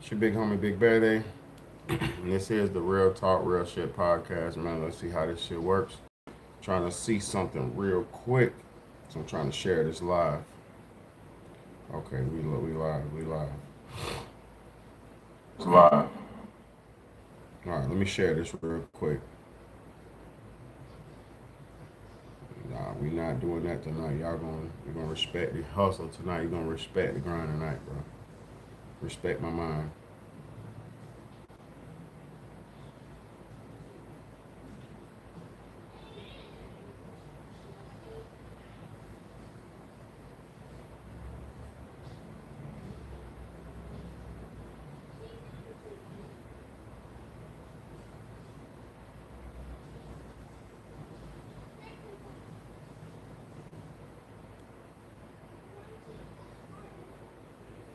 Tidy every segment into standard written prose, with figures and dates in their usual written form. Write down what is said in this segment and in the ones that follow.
It's your big homie, Big Betty. And this is the Real Talk, Real Shit podcast, man. Let's see how this shit works. Trying to see something real quick. So I'm trying to share this live. Okay, we live. We live. It's live. All right, let me share this real quick. Nah, we not doing that tonight. You're gonna respect the hustle tonight. You're gonna respect the grind tonight, bro. Respect my mind.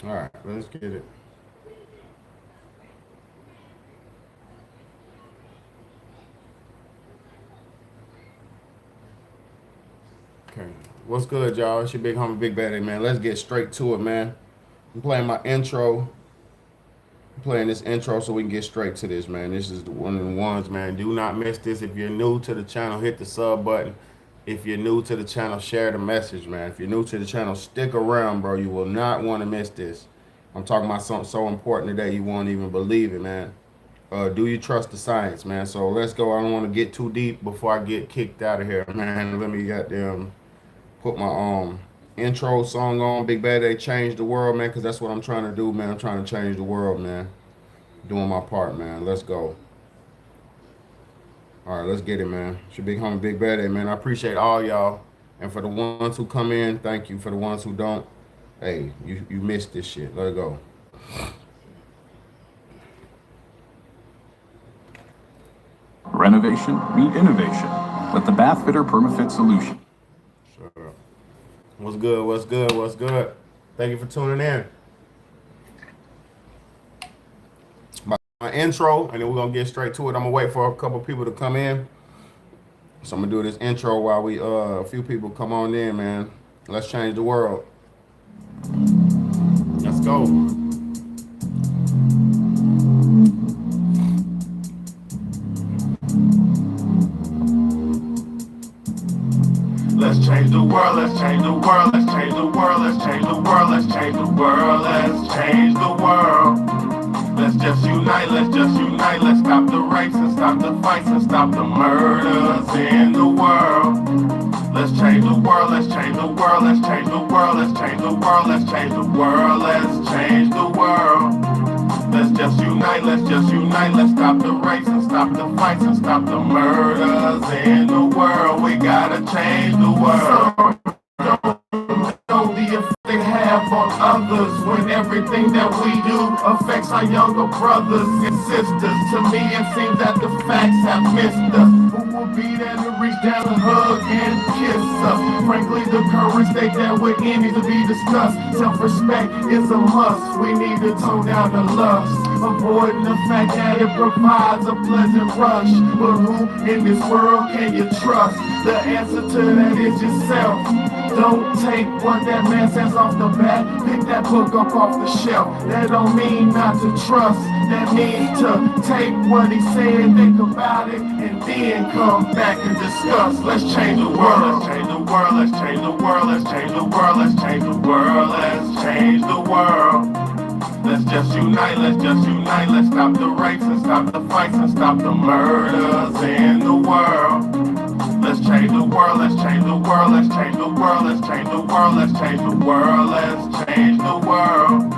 All right, let's get it. Okay, what's good, y'all? It's your big homie, Big Betty, man. Let's get straight to it, man. I'm playing my intro. I'm playing this intro so we can get straight to this, man. This is one of the ones, man. Do not miss this. If you're new to the channel, hit the sub button. If you're new to the channel, share the message, man. If you're new to the channel, stick around, bro. You will not want to miss this. I'm talking about something so important today you won't even believe it, man. Do you trust the science, man? So let's go. I don't want to get too deep before I get kicked out of here, man. Let me goddamn put my intro song on. Big Bad Day Change the World, man, because that's what I'm trying to do, man. I'm trying to change the world, man. Doing my part, man. Let's go. All right, let's get it, man. It's your big homie, Big Bad Day, man. I appreciate all y'all. And for the ones who come in, thank you. For the ones who don't, hey, you missed this shit. Let it go. Renovation, meet innovation with the Bathfitter Permafit solution. Shut up. What's good? What's good? What's good? Thank you for tuning in. My intro, and then we're gonna get straight to it. I'm gonna wait for a couple people to come in. So I'm gonna do this intro while a few people come on in, man. Let's change the world. Let's go. Let's change the world, let's change the world, let's change the world, let's change the world, let's change the world, let's change the world. Let's just unite, let's stop the rapes and stop the fights and stop the murders in the world. Let's change the world, let's change the world, let's change the world, let's change the world, let's change the world, let's change the world. Let's just unite, let's stop the rapes and stop the fights and stop the murders in the world. We gotta change the world. Know the effect they have on others when everything that we do affects our younger brothers and sisters. To me, it seems that the facts have missed us. Who will be there to reach down and hug and kiss us? Frankly, the current state that we're in needs to be discussed. Self-respect is a must. We need to tone down the lust, avoiding the fact that it provides a pleasant rush. But who in this world can you trust? The answer to that is yourself. Don't take what that man says off the bat. Pick that book up off the shelf. That don't mean not to trust. That means to take what he said, think about it, and then come back and discuss. Let's change the world. Let's change the world. Let's change the world. Let's change the world. Let's change the world. Let's change the world. Let's just unite, let's stop the rapes and stop the fights and stop the murders in the world. Let's change the world, let's change the world, let's change the world, let's change the world, let's change the world, let's change the world.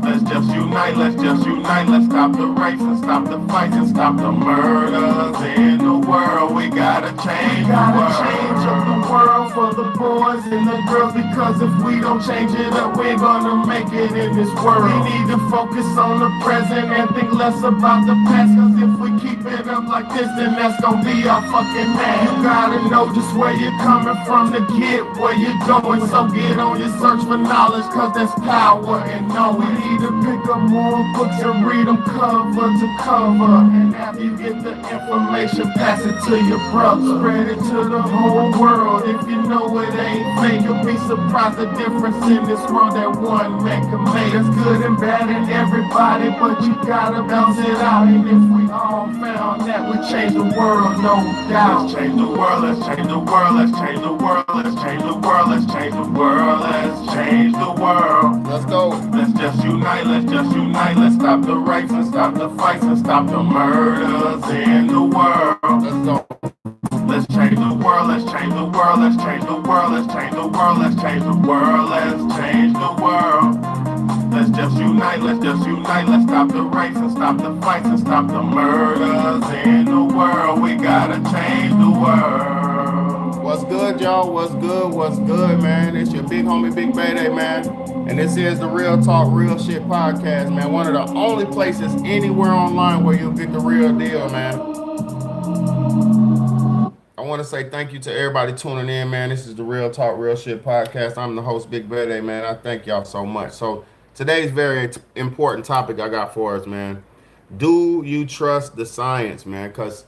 Let's just unite, let's stop the rapes and stop the fights and stop the murders in the world. We gotta change the world. Gotta change up the world for the boys and the girls, because if we don't change it up, we're gonna make it in this world. We need to focus on the present and think less about the past, cause if we keep it up like this, then that's gonna be our fucking man. You gotta know just where you're coming from to get where you're going, so get on your search for knowledge, cause there's power in knowing. We need to pick up more books and read them cover to cover, and after you get the information, pass it to your brother. Spread it to the whole the world. If you know it ain't fake, you'll be surprised the difference in this world that one man can make. There's good and bad in everybody, but you gotta balance it out. And if we all found that, we change the world, no doubt. Let's change the world, let's change the world, let's change the world, let's change the world, let's change the world, let's change the world. Let's go. Let's just unite, let's just unite, let's stop the rapes and stop the fights and stop the murders in the world. Let's go. Let's change the world, let's change the world, let's change the world, let's change the world, let's change the world, let's change the world. Let's just unite, let's just unite, let's stop the rapes and stop the fights and stop the murders in the world. We gotta change the world. What's good, y'all? What's good? What's good, man? It's your big homie, Big Bayday, man. And this is the Real Talk, Real Shit podcast, man. One of the only places anywhere online where you'll get the real deal, man. I want to say thank you to everybody tuning in, man. This is the Real Talk, Real Shit podcast. I'm the host, Big Bayday, man. I thank y'all so much. So today's very important topic I got for us, man. Do you trust the science, man? Because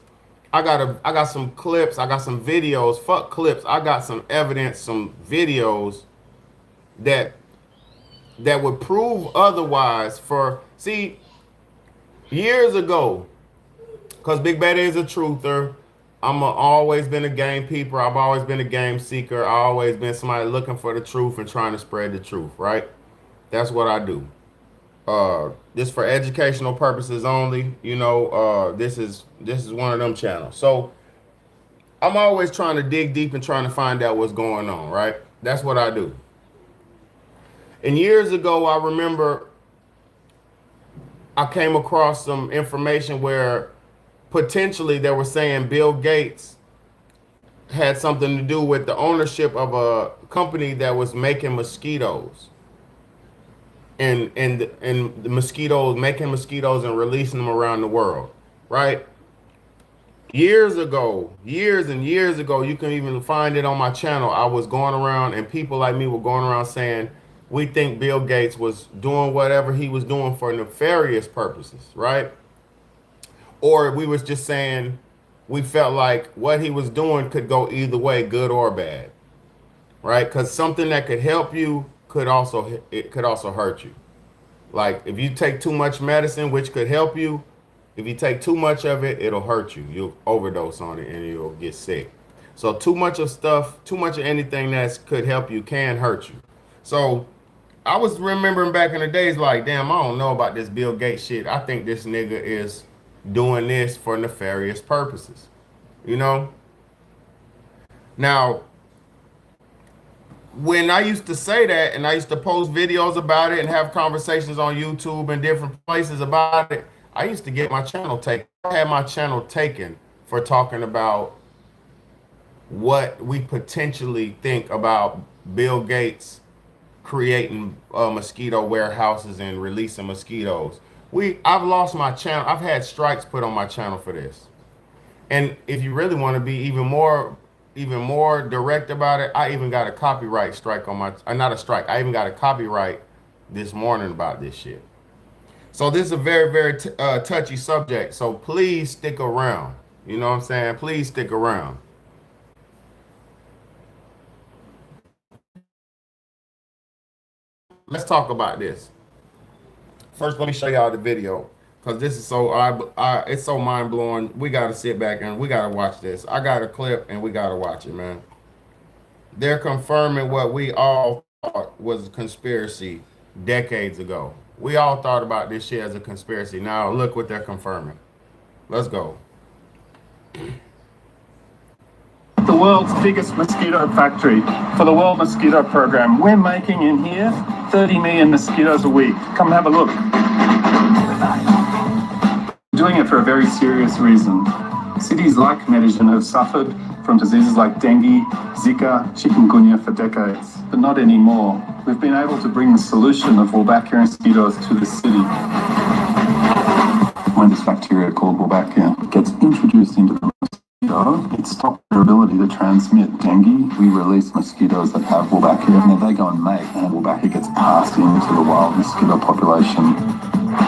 I got some clips, I got some videos. Fuck clips. I got some evidence, some videos that would prove otherwise. See, years ago, because Big Bayday is a truther. Always been a game peeper. I've always been a game seeker. I've always been somebody looking for the truth and trying to spread the truth, right? That's what I do. This for educational purposes only. You know, this is one of them channels. So I'm always trying to dig deep and trying to find out what's going on, right? That's what I do. And years ago, I remember I came across some information where potentially they were saying Bill Gates had something to do with the ownership of a company that was making mosquitoes. And the mosquitoes, making mosquitoes and releasing them around the world, right? Years and years ago, you can even find it on my channel. I was going around and people like me were going around saying, we think Bill Gates was doing whatever he was doing for nefarious purposes, right? Or we was just saying we felt like what he was doing could go either way, good or bad, right? Because something that could help you could also hurt you. Like if you take too much medicine, which could help you, if you take too much of it, it'll hurt you. You'll overdose on it and you'll get sick. So too much of anything that could help you can hurt you. So I was remembering back in the days like, damn, I don't know about this Bill Gates shit. I think this nigga is doing this for nefarious purposes, you know? Now, when I used to say that and I used to post videos about it and have conversations on YouTube and different places about it, I used to get my channel taken. I had my channel taken for talking about what we potentially think about Bill Gates creating mosquito warehouses and releasing mosquitoes. I've lost my channel. I've had strikes put on my channel for this. And if you really want to be even more direct about it, I even got a copyright strike on my, not a strike, I even got a copyright this morning about this shit. So this is a very, very touchy subject. So please stick around. You know what I'm saying? Please stick around. Let's talk about this. First, let me show y'all the video because this is so it's so mind blowing. We gotta sit back and we gotta watch this. I got a clip and we gotta watch it, man. They're confirming what we all thought was a conspiracy decades ago. We all thought about this shit as a conspiracy. Now look what they're confirming. Let's go. The world's biggest mosquito factory for the World Mosquito Program. We're making in here 30 million mosquitoes a week. Come and have a look. We're doing it for a very serious reason. Cities like Medellin have suffered from diseases like dengue, Zika, chikungunya for decades, but not anymore. We've been able to bring the solution of Wolbachia mosquitoes to the city. When this bacteria called Wolbachia gets introduced into the mosquito, it stops their ability to transmit dengue. We release mosquitoes that have Wolbachia, and then they go and mate, and Wolbachia gets passed into the wild mosquito population.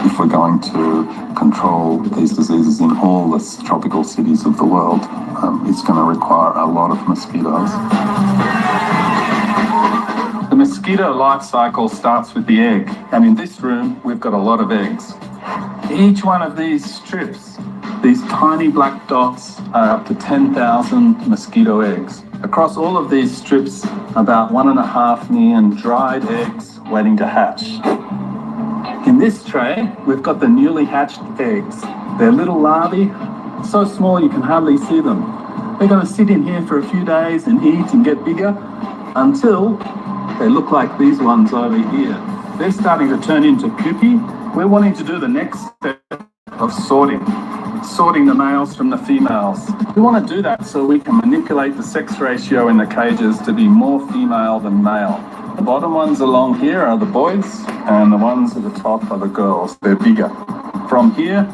If we're going to control these diseases in all the tropical cities of the world, it's going to require a lot of mosquitoes. The mosquito life cycle starts with the egg, and in this room we've got a lot of eggs. Each one of these strips, these tiny black dots, are up to 10,000 mosquito eggs. Across all of these strips, about 1.5 million dried eggs waiting to hatch. In this tray, we've got the newly hatched eggs. They're little larvae, so small you can hardly see them. They're going to sit in here for a few days and eat and get bigger until they look like these ones over here. They're starting to turn into pupae. We're wanting to do the next step of sorting the males from the females. We want to do that so we can manipulate the sex ratio in the cages to be more female than male. The bottom ones along here are the boys, and the ones at the top are the girls. They're bigger. From here,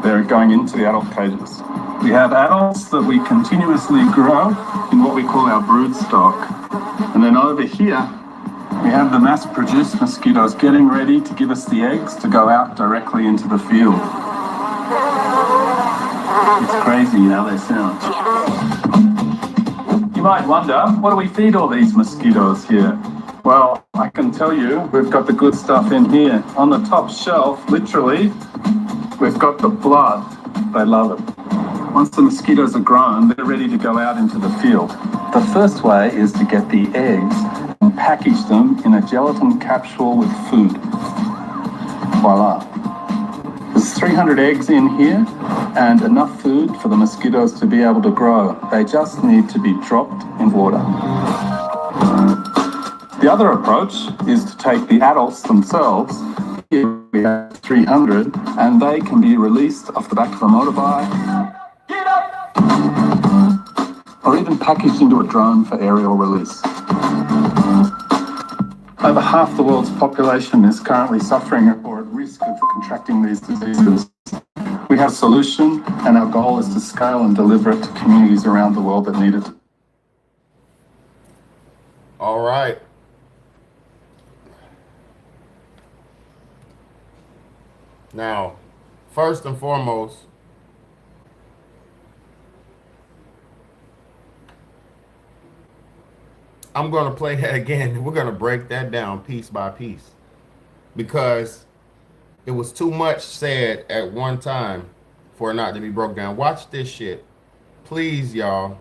they're going into the adult cages. We have adults that we continuously grow in what we call our brood stock. And then over here, we have the mass-produced mosquitoes getting ready to give us the eggs to go out directly into the field. It's crazy how they sound. You might wonder, what do we feed all these mosquitoes here? Well, I can tell you, we've got the good stuff in here. On the top shelf, literally, we've got the blood. They love it. Once the mosquitoes are grown, they're ready to go out into the field. The first way is to get the eggs and package them in a gelatin capsule with food. Voila. There's 300 eggs in here and enough food for the mosquitoes to be able to grow. They just need to be dropped in water. The other approach is to take the adults themselves. Here we have 300, and they can be released off the back of a motorbike, or even packaged into a drone for aerial release. Over half the world's population is currently suffering or at risk of contracting these diseases. We have a solution, and our goal is to scale and deliver it to communities around the world that need it. All right. Now, first and foremost, I'm going to play that again. We're going to break that down piece by piece because it was too much said at one time for it not to be broke down. Watch this shit. Please, y'all.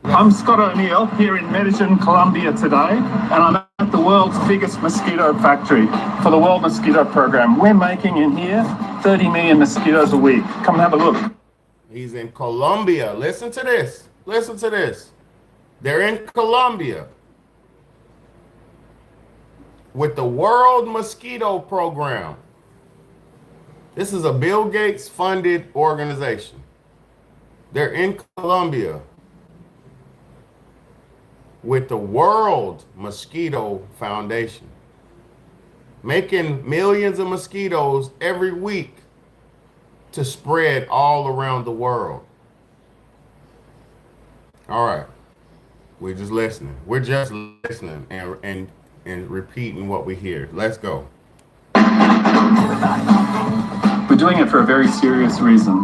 I'm Scott O'Neill here in Medellin, Colombia today, and I'm at the world's biggest mosquito factory for the World Mosquito Program. We're making in here 30 million mosquitoes a week. Come and have a look. He's in Colombia. Listen to this. Listen to this. They're in Colombia with the World Mosquito Program. This is a Bill Gates funded organization. They're in Colombia with the World Mosquito Foundation, making millions of mosquitoes every week to spread all around the world. All right, we're just listening. We're just listening and repeating what we hear. Let's go. We're doing it for a very serious reason.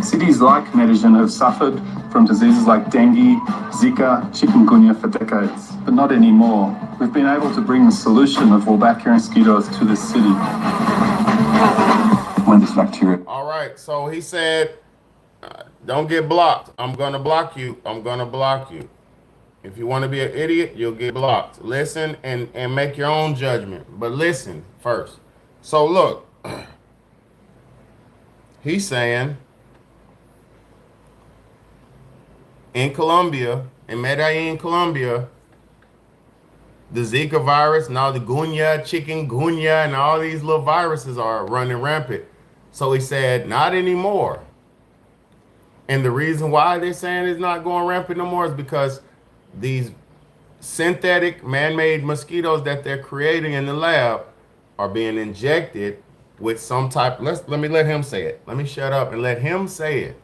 Cities like Medellin have suffered from diseases like dengue, Zika, chikungunya for decades, but not anymore. We've been able to bring the solution of Wolbachia mosquitoes to this city. When this bacteria... All right, so he said, don't get blocked. I'm going to block you. I'm going to block you. If you want to be an idiot, you'll get blocked. Listen and make your own judgment, but listen first. So look, he's saying in Colombia, in Medellin, Colombia, the Zika virus, now the gunya, chikungunya, and all these little viruses are running rampant. So he said, not anymore. And the reason why they're saying it's not going rampant no more is because these synthetic man-made mosquitoes that they're creating in the lab are being injected with some type. Let me let him say it. Let me shut up and let him say it.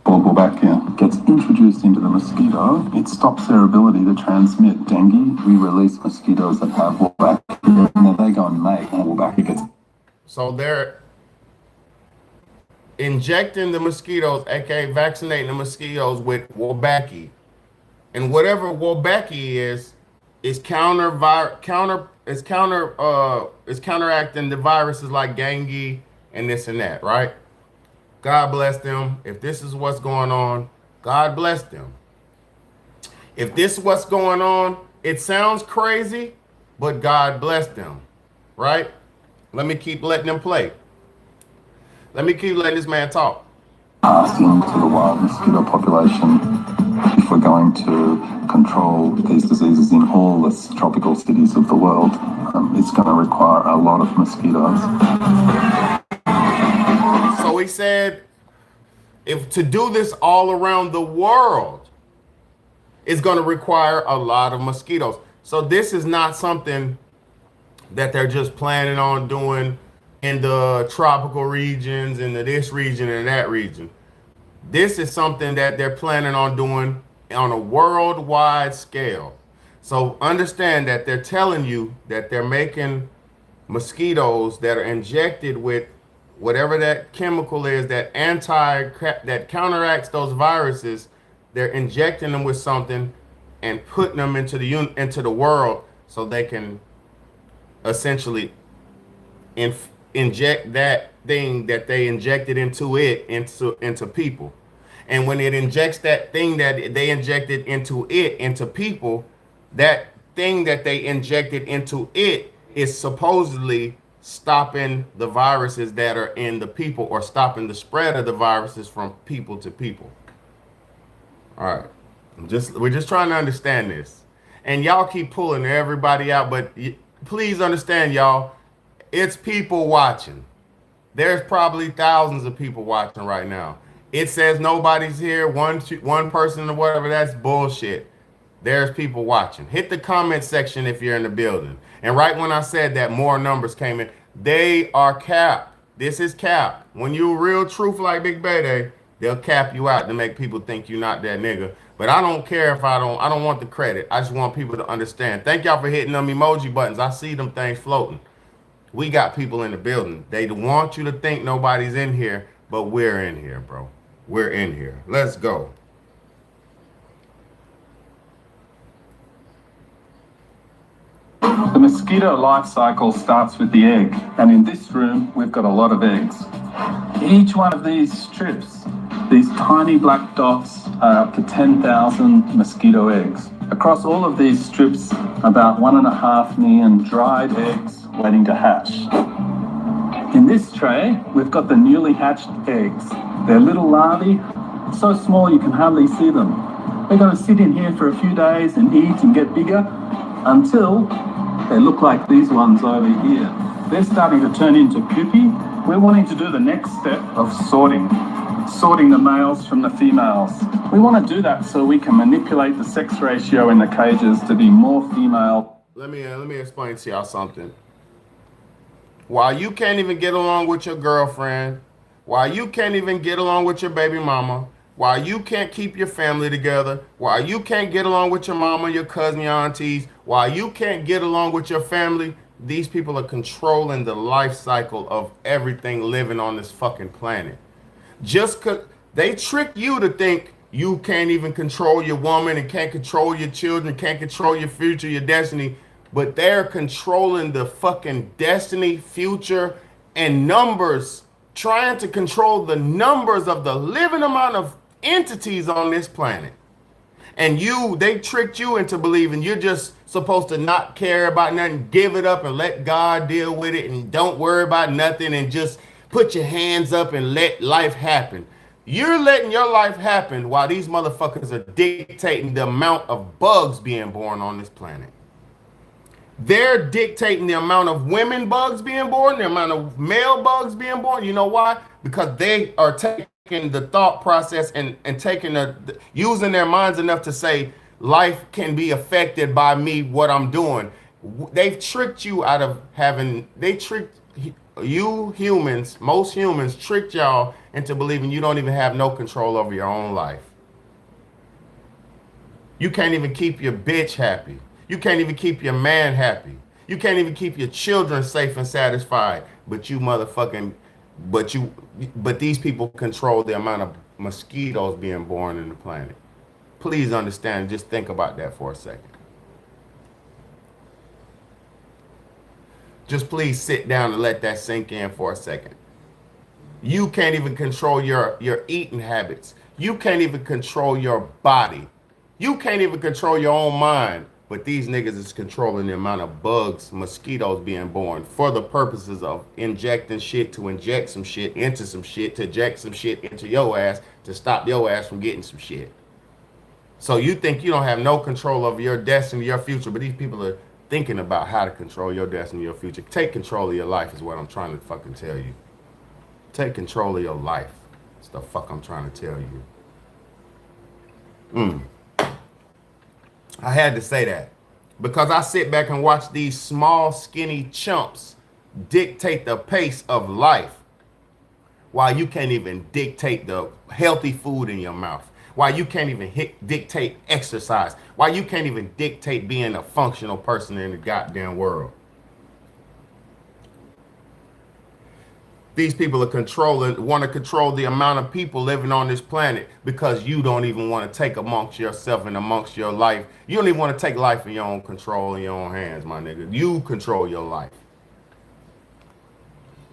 Wolbachia gets introduced into the mosquito, it stops their ability to transmit dengue. We release mosquitoes that have Wolbachia, and then they go and mate, and Wolbachia gets... So injecting the mosquitoes, aka vaccinating the mosquitoes with Wolbachia. And whatever Wolbachia is counteracting the viruses like dengue and this and that, right? God bless them. If this is what's going on, God bless them. If this is what's going on, it sounds crazy, but God bless them, right? Let me keep letting them play. Let me keep letting this man talk. Asking to the wild mosquito population if we're going to control these diseases in all the tropical cities of the world. It's going to require a lot of mosquitoes. So he said, if to do this all around the world, it's going to require a lot of mosquitoes. So this is not something that they're just planning on doing in the tropical regions, in this region and that region. This is something that they're planning on doing on a worldwide scale. So understand that they're telling you that they're making mosquitoes that are injected with whatever that chemical is that counteracts those viruses. They're injecting them with something and putting them into the world so they can essentially inject that thing that they injected into people. And when it injects that thing that they injected into people, that thing that they injected into it is supposedly stopping the viruses that are in the people, or stopping the spread of the viruses from people to people. All right. We're just trying to understand this. And y'all keep pulling everybody out, but please understand, y'all, it's people watching. There's probably thousands of people watching right now. It says nobody's here, one person or whatever. That's bullshit. There's people watching. Hit the comment section if you're in the building. And right when I said that, more numbers came in. They are capped. This is cap. When you're real truth like Big Bayday, they'll cap you out to make people think you're not that nigga. But I don't care if I don't want the credit. I just want people to understand. Thank y'all for hitting them emoji buttons. I see them things floating. We got people in the building. They want you to think nobody's in here, but we're in here, bro. We're in here. Let's go. The mosquito life cycle starts with the egg, and in this room we've got a lot of eggs. Each one of these strips, these tiny black dots, are up to 10,000 mosquito eggs. Across all of these strips, about 1.5 million dried eggs waiting to hatch. In this tray, we've got the newly hatched eggs. They're little larvae, so small you can hardly see them. They're going to sit in here for a few days and eat and get bigger until they look like these ones over here. They're starting to turn into pupae. We're wanting to do the next step of sorting the males from the females. We want to do that so we can manipulate the sex ratio in the cages to be more female. Let me explain to y'all something. While you can't even get along with your girlfriend, while you can't even get along with your baby mama, while you can't keep your family together, while you can't get along with your mama, your cousin, your aunties, while you can't get along with your family, these people are controlling the life cycle of everything living on this fucking planet. Just because they trick you to think you can't even control your woman and can't control your children, can't control your future, your destiny, but they're controlling the fucking destiny, future, and numbers, trying to control the numbers of the living amount of entities on this planet. And they tricked you into believing you're just supposed to not care about nothing, give it up and let God deal with it, and don't worry about nothing and just put your hands up and let life happen. You're letting your life happen while these motherfuckers are dictating the amount of bugs being born on this planet. They're dictating the amount of women bugs being born, the amount of male bugs being born. You know why? Because they are taking the thought process and taking using their minds enough to say life can be affected by me, what I'm doing. They've tricked you out of you humans, most humans tricked y'all into believing you don't even have no control over your own life. You can't even keep your bitch happy. You can't even keep your man happy. You can't even keep your children safe and satisfied. But you motherfucking but these people control the amount of mosquitoes being born in the planet. Please understand, just think about that for a second. Just please sit down and let that sink in for a second. You can't even control your eating habits. You can't even control your body. You can't even control your own mind. But these niggas is controlling the amount of bugs, mosquitoes being born for the purposes of injecting shit, to inject some shit into some shit, to inject some shit into your ass, to stop your ass from getting some shit. So you think you don't have no control over your destiny, your future, but these people are thinking about how to control your destiny, your future. Take control of your life is what I'm trying to fucking tell you. Take control of your life. That's the fuck I'm trying to tell you. I had to say that because I sit back and watch these small, skinny chumps dictate the pace of life while you can't even dictate the healthy food in your mouth, while you can't even dictate exercise, while you can't even dictate being a functional person in the goddamn world. These people are want to control the amount of people living on this planet because you don't even want to take amongst yourself and amongst your life. You don't even want to take life in your own control, in your own hands, my nigga. You control your life.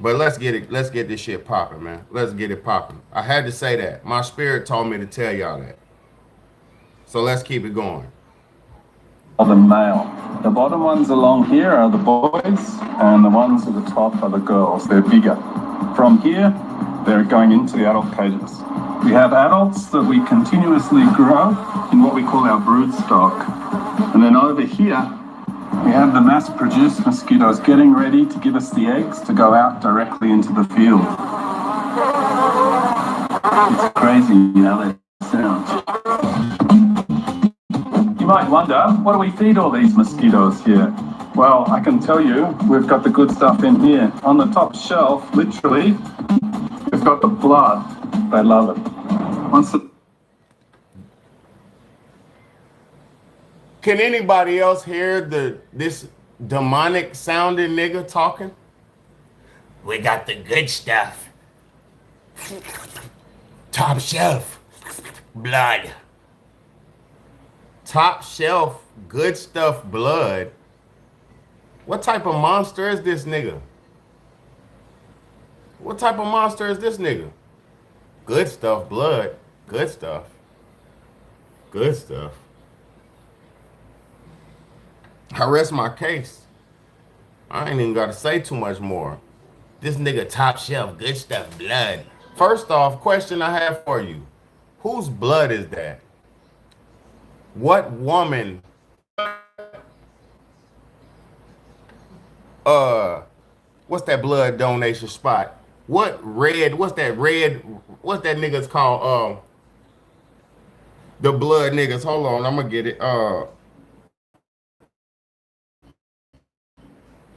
But let's get this shit popping, man. Let's get it popping. I had to say that. My spirit told me to tell y'all that. So let's keep it going. Are the male. The bottom ones along here are the boys, and the ones at the top are the girls. They're bigger. From here, they're going into the adult cages. We have adults that we continuously grow in what we call our brood stock. And then over here, we have the mass-produced mosquitoes getting ready to give us the eggs to go out directly into the field. It's crazy how they sound. You might wonder, what do we feed all these mosquitoes here? Well, I can tell you, we've got the good stuff in here. On the top shelf, literally, we've got the blood. They love it. Can anybody else hear this demonic sounding nigga talking? We got the good stuff. Top shelf. Blood. Top shelf, good stuff, blood. What type of monster is this nigga? What type of monster is this nigga? Good stuff, blood. Good stuff. Good stuff. I rest my case. I ain't even got to say too much more. This nigga top shelf, good stuff, blood. First off, question I have for you. Whose blood is that? What woman, what's that blood donation spot? What's that nigga's called? The blood niggas, hold on, I'm gonna get it.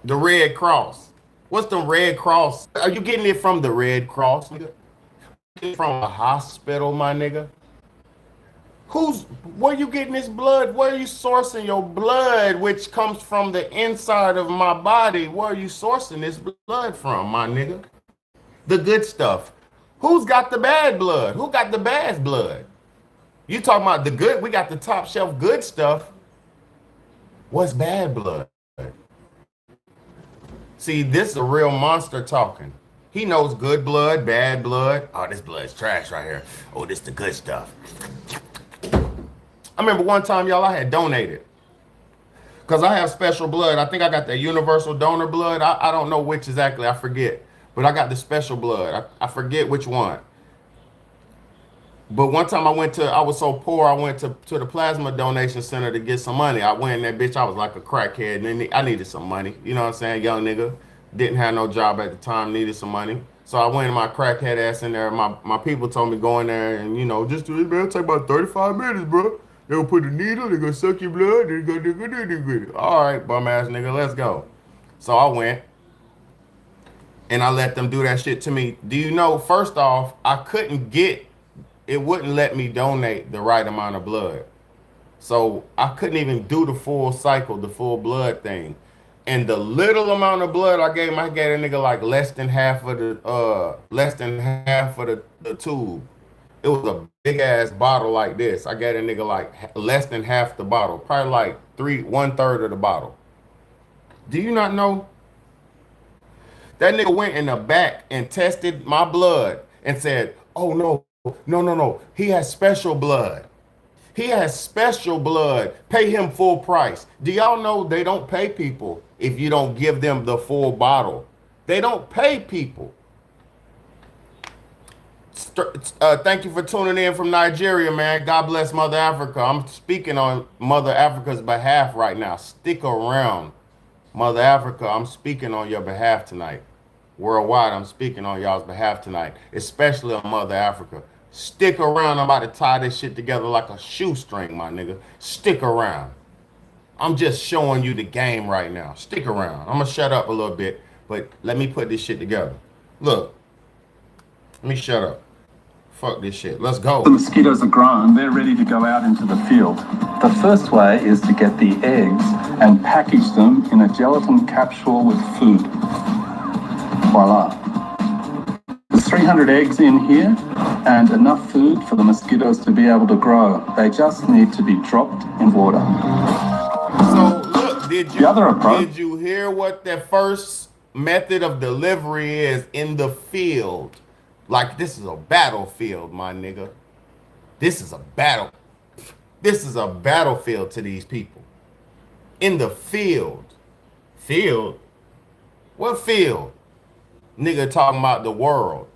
The Red Cross. What's the Red Cross? Are you getting it from the Red Cross, nigga? From a hospital, my nigga? Where you getting this blood? Where are you sourcing your blood, which comes from the inside of my body? Where are you sourcing this blood from, my nigga? The good stuff. Who's got the bad blood? Who got the bad blood? You talking about the good? We got the top shelf good stuff. What's bad blood? See, this is a real monster talking. He knows good blood, bad blood. Oh, this blood's trash right here. Oh, this the good stuff. I remember one time, y'all, I had donated. Because I have special blood. I think I got the universal donor blood. I don't know which exactly. I forget. But I got the special blood. I forget which one. But one time I was so poor, I went to the plasma donation center to get some money. I went in that bitch, I was like a crackhead, and then I needed some money. You know what I'm saying? Young nigga, didn't have no job at the time, needed some money. So I went in my crackhead ass in there. My people told me go in there and, you know, just do this, man. It'll take about 35 minutes, bro. They'll put the needle, they're gonna suck your blood, they're gonna. All right, bum ass nigga, let's go. So I went and I let them do that shit to me. Do you know, first off, it wouldn't let me donate the right amount of blood. So I couldn't even do the full cycle, the full blood thing. And the little amount of blood I gave him, I gave a nigga like less than half of the tube. It was a big ass bottle like this. I gave a nigga like less than half the bottle, probably like 1/3 of the bottle. Do you not know? That nigga went in the back and tested my blood and said, "Oh no, no, no, no. He has special blood. He has special blood. Pay him full price." Do y'all know they don't pay people if you don't give them the full bottle? They don't pay people. Thank you for tuning in from Nigeria, man. God bless Mother Africa. I'm speaking on Mother Africa's behalf right now. Stick around, Mother Africa. I'm speaking on your behalf tonight. Worldwide, I'm speaking on y'all's behalf tonight, especially on Mother Africa. Stick around. I'm about to tie this shit together like a shoestring, my nigga. Stick around. I'm just showing you the game right now. Stick around. I'm gonna shut up a little bit, but let me put this shit together. Look, let me shut up. Fuck this shit. Let's go. The mosquitoes are grown, they're ready to go out into the field. The first way is to get the eggs and package them in a gelatin capsule with food. Voila. There's 300 eggs in here and enough food for the mosquitoes to be able to grow. They just need to be dropped in water. So look, did you hear what the first method of delivery is in the field? Like, this is a battlefield, my nigga. This is a battle. This is a battlefield to these people. In the field. Field? What field? Nigga talking about the world.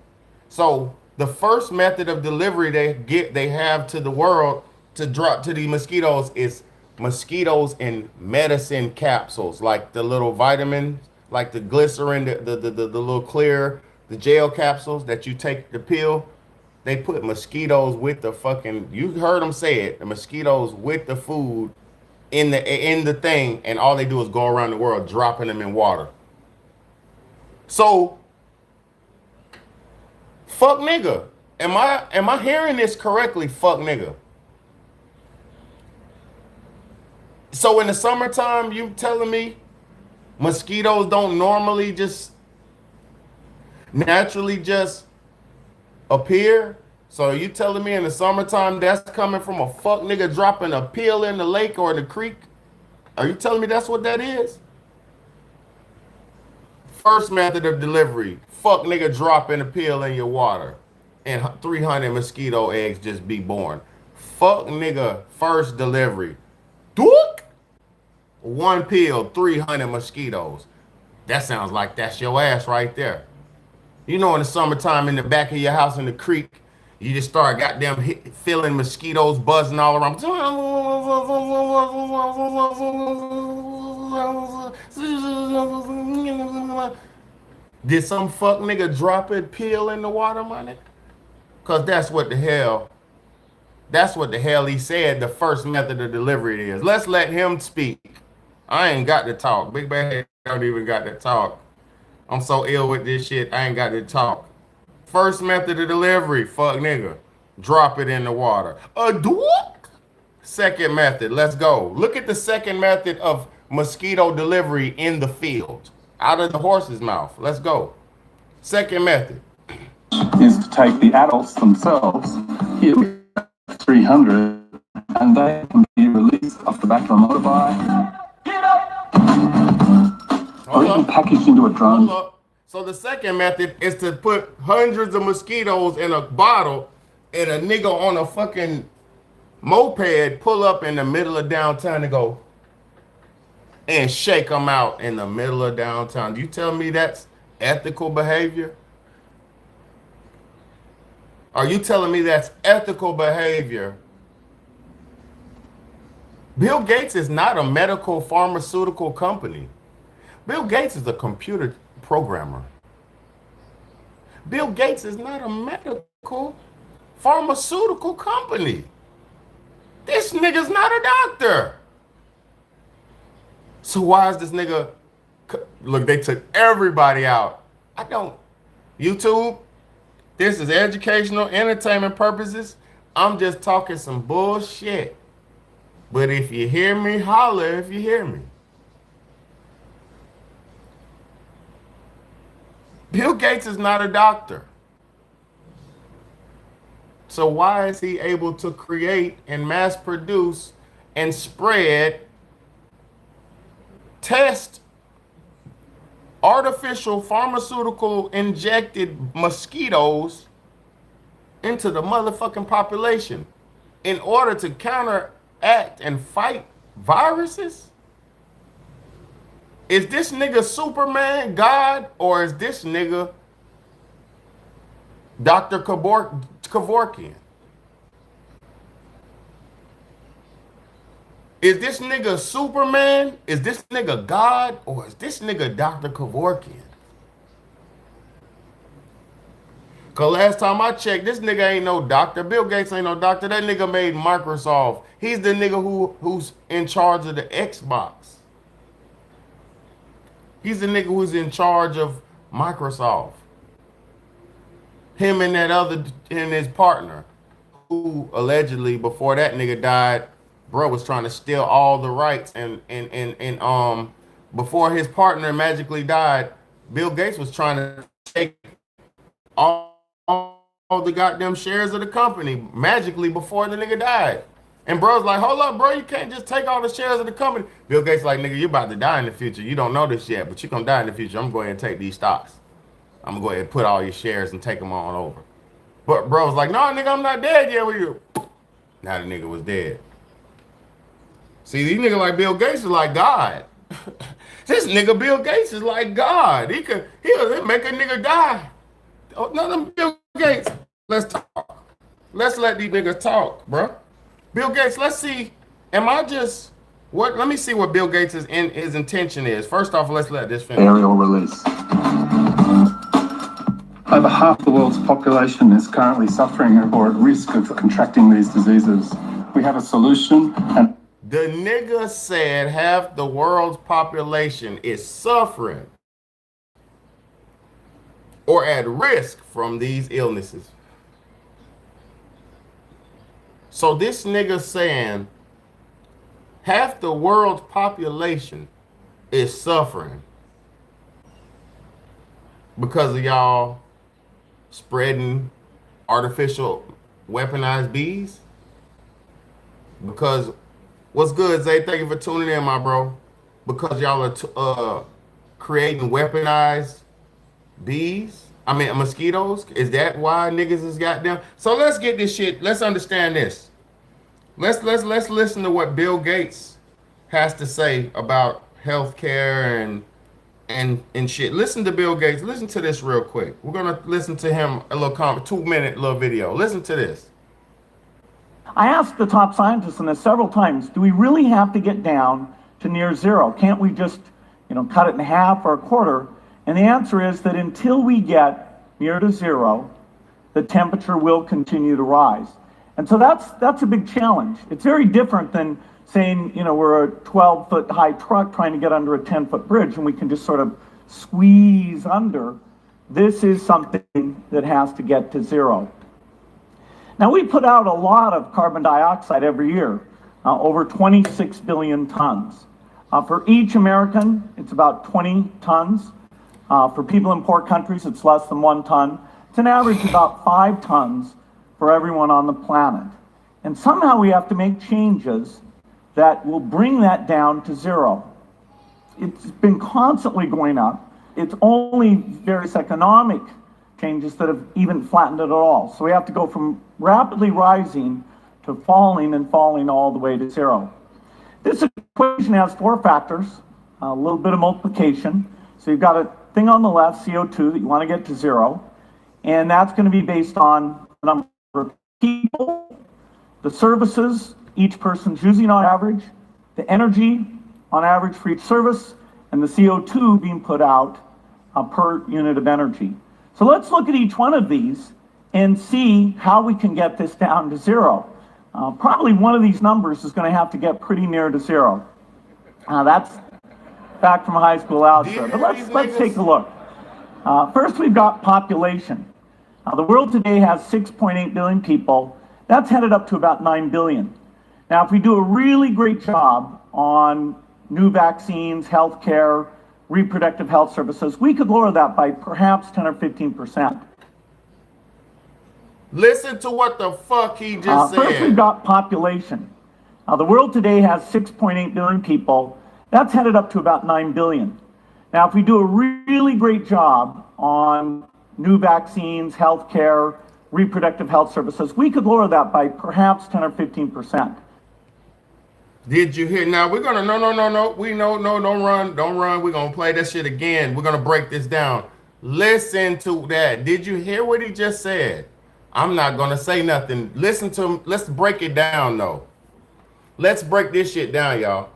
So the first method of delivery they have to the world to drop to the mosquitoes is mosquitoes in medicine capsules, like the little vitamins, like the glycerin, the little clear, the gel capsules that you take the pill. They put mosquitoes with the fucking, you heard them say it, the mosquitoes with the food in the thing, and all they do is go around the world dropping them in water. So fuck nigga. Am I hearing this correctly? Fuck nigga. So in the summertime, you telling me mosquitoes don't normally just naturally just appear? So you telling me in the summertime that's coming from a fuck nigga dropping a pill in the lake or the creek? Are you telling me that's what that is? First method of delivery, fuck nigga dropping a pill in your water and 300 mosquito eggs just be born. Fuck nigga first delivery. Dook! One pill, 300 mosquitoes. That sounds like that's your ass right there. You know, in the summertime in the back of your house in the creek, you just start goddamn feeling mosquitoes buzzing all around. Did some fuck nigga drop a pill in the water, my nigga? Cause that's what the hell he said the first method of delivery is. Let's let him speak. I ain't got to talk. Big Bad don't even got to talk. I'm so ill with this shit, I ain't got to talk. First method of delivery, fuck nigga. Drop it in the water. Second method, let's go. Look at the second method of mosquito delivery in the field. Out of the horse's mouth. Let's go. Second method is to take the adults themselves, here we have 300, and they can be released off the back of a motorbike, or even packaged into a drum. So the second method is to put hundreds of mosquitoes in a bottle and a nigga on a fucking moped pull up in the middle of downtown and go and shake them out in the middle of downtown. Do you tell me that's ethical behavior? Are you telling me that's ethical behavior? Bill Gates is not a medical pharmaceutical company. Bill Gates is a computer programmer. Bill Gates is not a medical pharmaceutical company. This nigga's not a doctor. So why is this nigga, look, they took everybody out. YouTube, this is educational, entertainment purposes. I'm just talking some bullshit. But if you hear me, holler if you hear me. Bill Gates is not a doctor. So why is he able to create and mass produce and spread, test artificial pharmaceutical injected mosquitoes into the motherfucking population in order to counteract and fight viruses? Is this nigga Superman, God, or is this nigga Dr. Kevorkian? Is this nigga Superman? Is this nigga God? Or is this nigga Dr. Kevorkian? Cause last time I checked, this nigga ain't no doctor. Bill Gates ain't no doctor. That nigga made Microsoft. He's the nigga who's in charge of the Xbox. He's the nigga who's in charge of Microsoft. Him and his partner, who allegedly before that nigga died, bro was trying to steal all the rights and before his partner magically died, Bill Gates was trying to take all the goddamn shares of the company magically before the nigga died. And bro's like, hold up, bro, you can't just take all the shares of the company. Bill Gates like, nigga, you about to die in the future. You don't know this yet, but you're gonna die in the future. I'm gonna go ahead and take these stocks. I'm gonna go ahead and put all your shares and take them on over. But bro was like, no, nigga, I'm not dead yet with you. Now the nigga was dead. See, these niggas like Bill Gates is like God. This nigga Bill Gates is like God. He'll make a nigga die. Oh, no, them Bill Gates. Let's talk. Let's let these niggas talk, bro. Bill Gates, let's see. Let me see what Bill Gates' his intention is. First off, let's let this finish. Aerial release. Over half the world's population is currently suffering or at risk of contracting these diseases. We have a solution, and the nigga said half the world's population is suffering or at risk from these illnesses. So this nigga saying half the world's population is suffering because of y'all spreading artificial weaponized bees? Because what's good, Zay? Thank you for tuning in, my bro. Because y'all are creating weaponized bees? I mean, mosquitoes? Is that why niggas is goddamn? So let's get this shit. Let's understand this. Let's listen to what Bill Gates has to say about healthcare and shit. Listen to Bill Gates. Listen to this real quick. We're gonna listen to him a little 2-minute little video. Listen to this. I asked the top scientists on this several times, do we really have to get down to near zero? Can't we just, cut it in half or a quarter? And the answer is that until we get near to zero, the temperature will continue to rise. And so that's a big challenge. It's very different than saying, we're a 12-foot high truck trying to get under a 10-foot bridge and we can just sort of squeeze under. This is something that has to get to zero. Now, we put out a lot of carbon dioxide every year, over 26 billion tons. For each American, it's about 20 tons. For people in poor countries, it's less than 1 ton. It's an average about 5 tons for everyone on the planet. And somehow we have to make changes that will bring that down to zero. It's been constantly going up. It's only various economic changes that have even flattened it at all. So we have to go from rapidly rising to falling and falling all the way to zero. This equation has 4 factors, a little bit of multiplication. So you've got a thing on the left, CO2, that you want to get to zero. And that's going to be based on the number of people, the services each person's using on average, the energy on average for each service, and the CO2 being put out per unit of energy. So let's look at each one of these and see how we can get this down to zero. Probably one of these numbers is going to have to get pretty near to zero. That's back from high school algebra. But let's take a look. First, we've got population. The world today has 6.8 billion people. That's headed up to about 9 billion. Now, if we do a really great job on new vaccines, healthcare, reproductive health services, we could lower that by perhaps 10 or 15%. Listen to what the fuck he just First, we've said. got population. The world today has 6.8 billion people. That's headed up to about 9 billion. Now, if we do a really great job on new vaccines, healthcare, reproductive health services, we could lower that by perhaps 10 or 15%. Did you hear? Now we're gonna no. We know no, don't run. We're gonna play that shit again. We're gonna break this down. Listen to that. Did you hear what he just said? I'm not gonna say nothing. Listen to him. Let's break it down though. Let's break this shit down, y'all.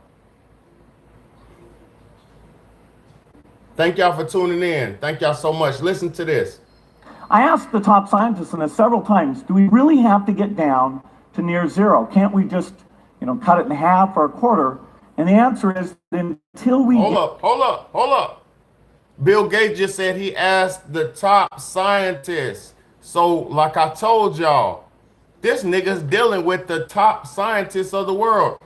Thank y'all for tuning in. Thank y'all so much. Listen to this. I asked the top scientists in this several times, do we really have to get down to near zero? Can't we just, cut it in half or a quarter? And the answer is until we Hold up. Bill Gates just said he asked the top scientists. So, like I told y'all, this nigga's dealing with the top scientists of the world.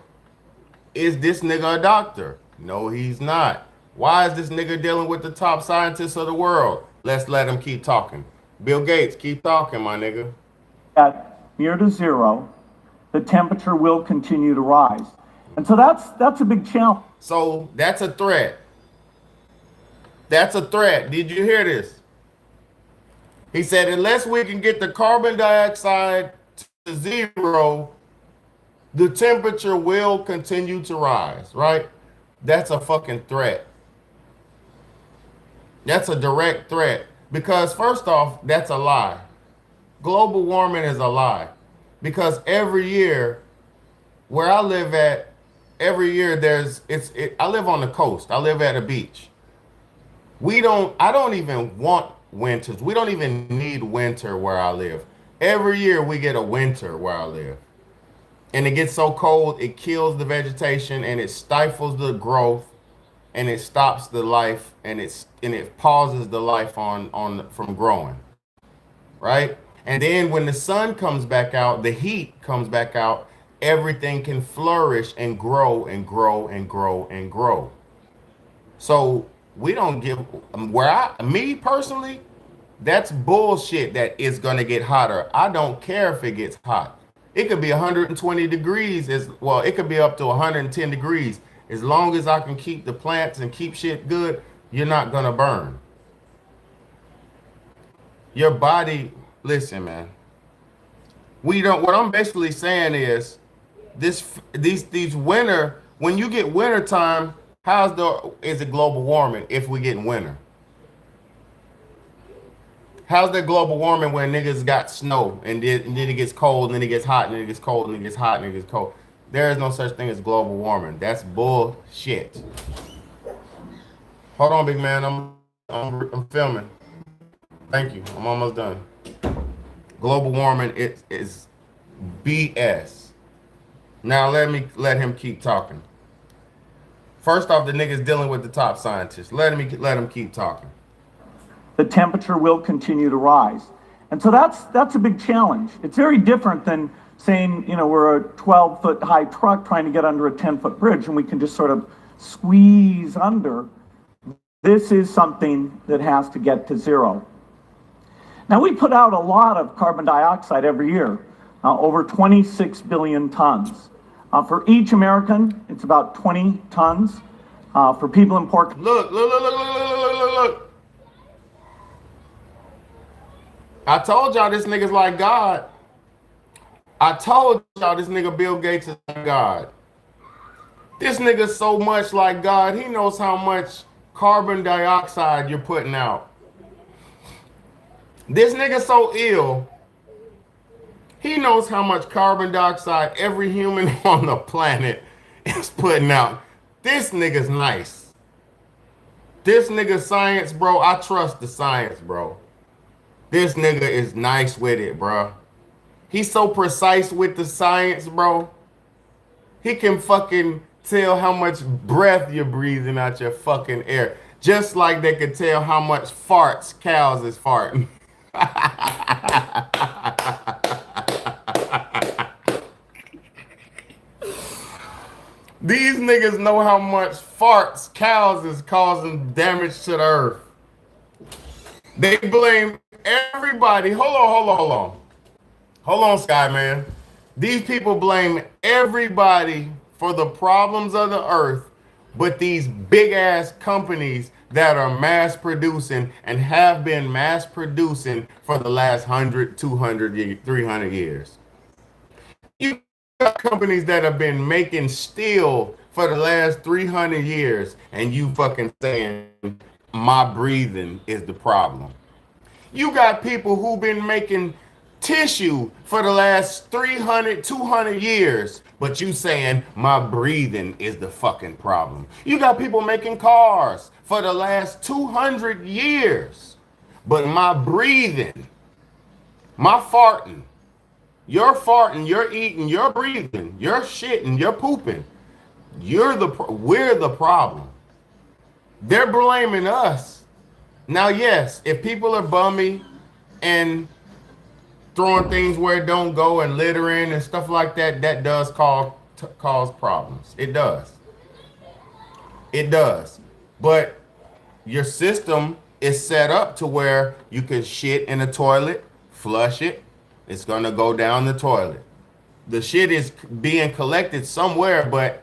Is this nigga a doctor? No, he's not. Why is this nigga dealing with the top scientists of the world? Let's let him keep talking. Bill Gates, keep talking, my nigga. at near to zero, the temperature will continue to rise. And so that's a big challenge. So that's a threat. That's a threat. Did you hear this? He said, unless we can get the carbon dioxide to zero, the temperature will continue to rise, right? That's a fucking threat. That's a direct threat. Because first off, that's a lie. Global warming is a lie. Because every year, where I live at, every year I live on the coast. I live at a beach. I don't even want winters. We don't even need winter where I live. Every year we get a winter where I live. And it gets so cold, it kills the vegetation and it stifles the growth and it stops the life and it pauses the life on from growing. Right? And then when the sun comes back out, the heat comes back out, everything can flourish and grow and grow and grow and grow. So we don't give me personally, that's bullshit that it's gonna get hotter. I don't care if it gets hot. It could be 120 degrees it could be up to 110 degrees. As long as I can keep the plants and keep shit good, you're not gonna burn. Your body, listen, man. What I'm basically saying is these winter, when you get winter time, is it global warming if we get in winter? How's there global warming when niggas got snow and then it gets cold and then it gets hot and then it gets cold and it gets hot and it gets cold? There is no such thing as global warming. That's bullshit. Hold on, big man. I'm filming. Thank you. I'm almost done. Global warming is BS. Now let him keep talking. First off, the nigga's dealing with the top scientists. Let him keep talking. The temperature will continue to rise. And so that's a big challenge. It's very different than saying, we're a 12-foot high truck trying to get under a 10-foot bridge and we can just sort of squeeze under. This is something that has to get to zero. Now, we put out a lot of carbon dioxide every year, over 26 billion tons. For each American, it's about 20 tons. For people in poor... Look. I told y'all this nigga's like God. I told y'all this nigga Bill Gates is like God. This nigga's so much like God, he knows how much carbon dioxide you're putting out. This nigga's so ill, he knows how much carbon dioxide every human on the planet is putting out. This nigga's nice. This nigga's science, bro. I trust the science, bro. This nigga is nice with it, bro. He's so precise with the science, bro. He can fucking tell how much breath you're breathing out your fucking air. Just like they could tell how much farts cows is farting. These niggas know how much farts cows is causing damage to the earth. They blame everybody. Hold on, Sky Man. These people blame everybody for the problems of the earth, but these big ass companies that are mass producing and have been mass producing for the last 100, 200, 300 years. You got companies that have been making steel for the last 300 years, and you fucking saying my breathing is the problem. You got people who've been making tissue for the last 300, 200 years, but you saying my breathing is the fucking problem. You got people making cars for the last 200 years, but my breathing, my farting, you're eating, you're breathing, you're shitting, you're pooping. We're the problem. They're blaming us. Now, yes, if people are bummy and throwing things where it don't go and littering and stuff like that, that does cause problems. It does. It does. But your system is set up to where you can shit in the toilet, flush it, it's gonna go down the toilet. The shit is being collected somewhere, but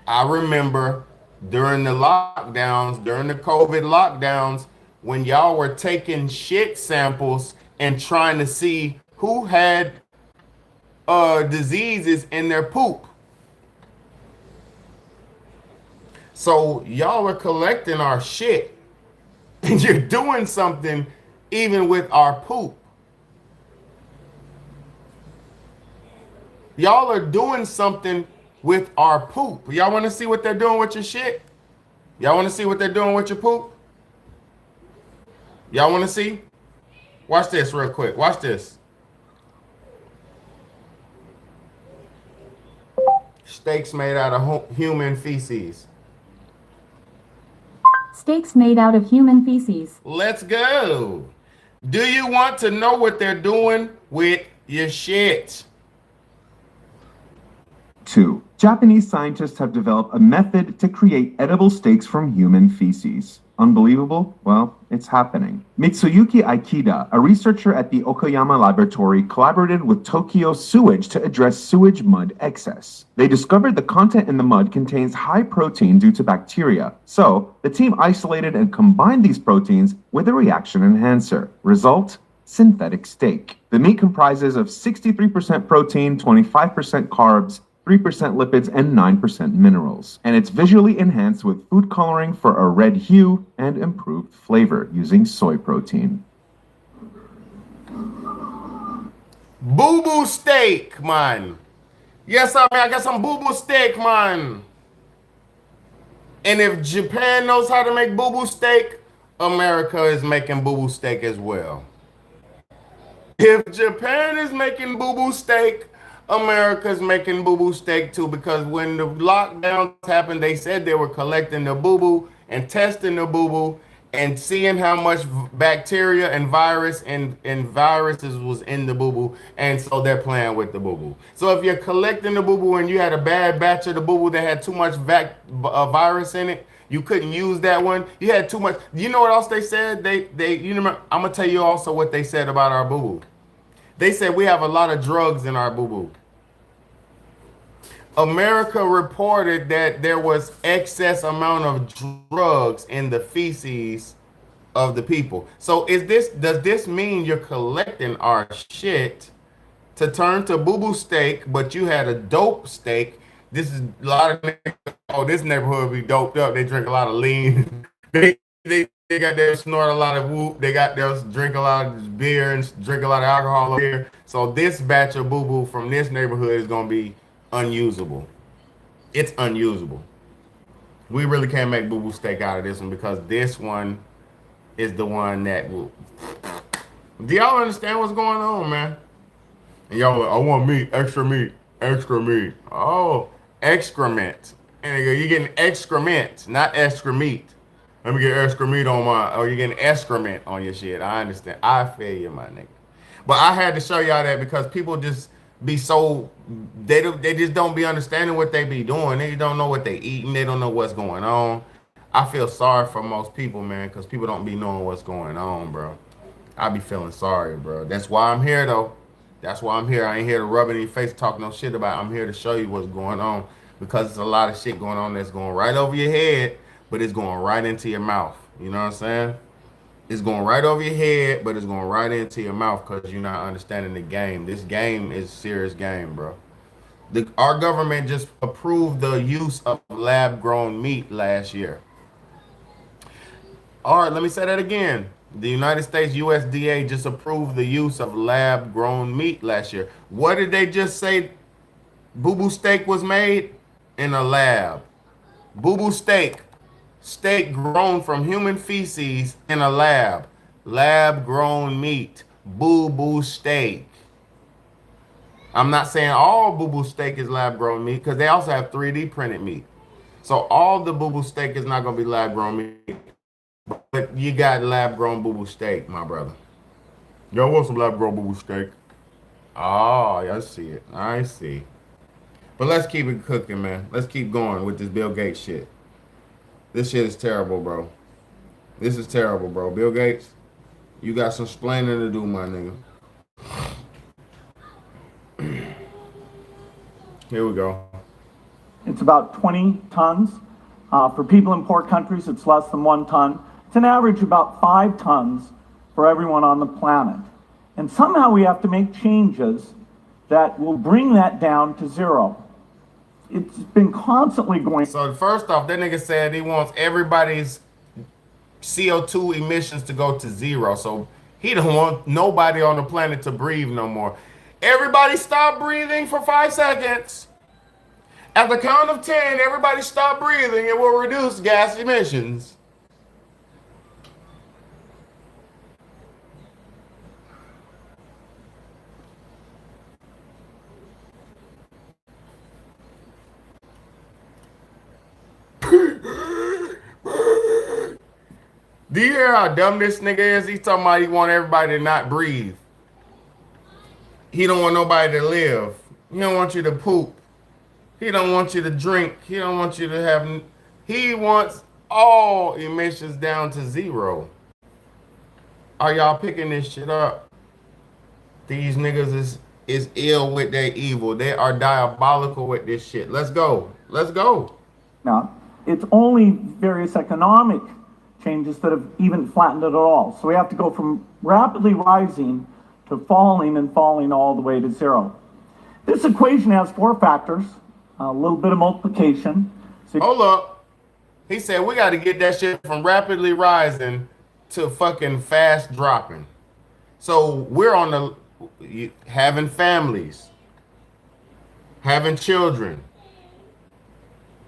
I remember during the lockdowns, during the COVID lockdowns, when y'all were taking shit samples and trying to see who had diseases in their poop. So y'all are collecting our shit and you're doing something even with our poop. Y'all are doing something with our poop. Y'all want to see what they're doing with your shit? Y'all want to see what they're doing with your poop? Y'all want to see? Watch this real quick. Watch this. Steaks made out of human feces. Steaks made out of human feces. Let's go. Do you want to know what they're doing with your shit? 2. Japanese scientists have developed a method to create edible steaks from human feces. Unbelievable? Well, it's happening. Mitsuyuki Aikida, a researcher at the Okayama Laboratory, collaborated with Tokyo Sewage to address sewage mud excess. They discovered the content in the mud contains high protein due to bacteria. So, the team isolated and combined these proteins with a reaction enhancer. Result? Synthetic steak. The meat comprises of 63% protein, 25% carbs, 3% lipids, and 9% minerals. And it's visually enhanced with food coloring for a red hue and improved flavor using soy protein. Boo-boo steak, man. Yes, I got some boo-boo steak, man. And if Japan knows how to make boo-boo steak, America is making boo-boo steak as well. If Japan is making boo-boo steak, America's making boo-boo steak too, because when the lockdowns happened, they said they were collecting the boo-boo and testing the boo-boo and seeing how much bacteria and virus and viruses was in the boo-boo, and so they're playing with the boo-boo. So if you're collecting the boo-boo and you had a bad batch of the boo-boo that had too much virus in it, you couldn't use that one. You had too much. You know what else they said? You know, I'm gonna tell you also what they said about our boo-boo. They said we have a lot of drugs in our boo-boo. America reported that there was excess amount of drugs in the feces of the people. So does this mean you're collecting our shit to turn to boo-boo steak, but you had a dope steak? This is a lot of this neighborhood be doped up. They drink a lot of lean. They got there snort a lot of whoop. They got there drink a lot of beer and drink a lot of alcohol here. So this batch of boo-boo from this neighborhood is gonna be unusable. It's unusable. We really can't make boo-boo steak out of this one because this one is the one that will. Do y'all understand what's going on, man? And y'all like, I want meat, extra meat, extra meat. Oh, excrement. And you're getting excrement, not extra meat. Let me get extra meat on my, or you're getting excrement on your shit. I understand. I feel you, my nigga. But I had to show y'all that because people just be so they just don't be understanding what they be doing. They don't know what they eating. They don't know what's going on. I feel sorry for most people, man, because people don't be knowing what's going on, bro. I be feeling sorry, bro. That's why I'm here, though. That's why I'm here. I ain't here to rub it in your face, talk no shit about it. I'm here to show you what's going on, because there's a lot of shit going on that's going right over your head, but it's going right into your mouth. You know what I'm saying? It's going right over your head, but it's going right into your mouth because you're not understanding the game. This game is serious game, bro. Our government just approved the use of lab-grown meat last year. All right, let me say that again. The United States USDA just approved the use of lab-grown meat last year. What did they just say? Boo-boo steak was made in a lab. Boo-boo steak. Steak grown from human feces in a lab. Lab-grown meat. Boo-boo steak. I'm not saying all boo-boo steak is lab-grown meat, because they also have 3D printed meat. So all the boo-boo steak is not going to be lab-grown meat. But you got lab-grown boo-boo steak, my brother. Y'all want some lab-grown boo-boo steak? Oh, I see it. I see. But let's keep it cooking, man. Let's keep going with this Bill Gates shit. This shit is terrible, bro. This is terrible, bro. Bill Gates, you got some explaining to do, my nigga. Here we go. It's about 20 tons. For people in poor countries, it's less than 1 ton. It's an average about 5 tons for everyone on the planet. And somehow we have to make changes that will bring that down to 0. It's been constantly going. So first off, that nigga said he wants everybody's CO2 emissions to go to 0. So he don't want nobody on the planet to breathe no more. Everybody stop breathing for 5 seconds. At the count of 10, everybody stop breathing. It will reduce gas emissions. Do you hear how dumb this nigga is? He's talking about he want everybody to not breathe. He don't want nobody to live. He don't want you to poop. He don't want you to drink. He don't want you to have. He wants all emissions down to 0. Are y'all picking this shit up? These niggas is ill with their evil. They are diabolical with this shit. Let's go. Let's go. Now, it's only various economic changes that have even flattened it at all. So we have to go from rapidly rising to falling and falling all the way to 0. This equation has 4 factors, a little bit of multiplication. So hold up. He said we got to get that shit from rapidly rising to fucking fast dropping. So we're on the having families, having children,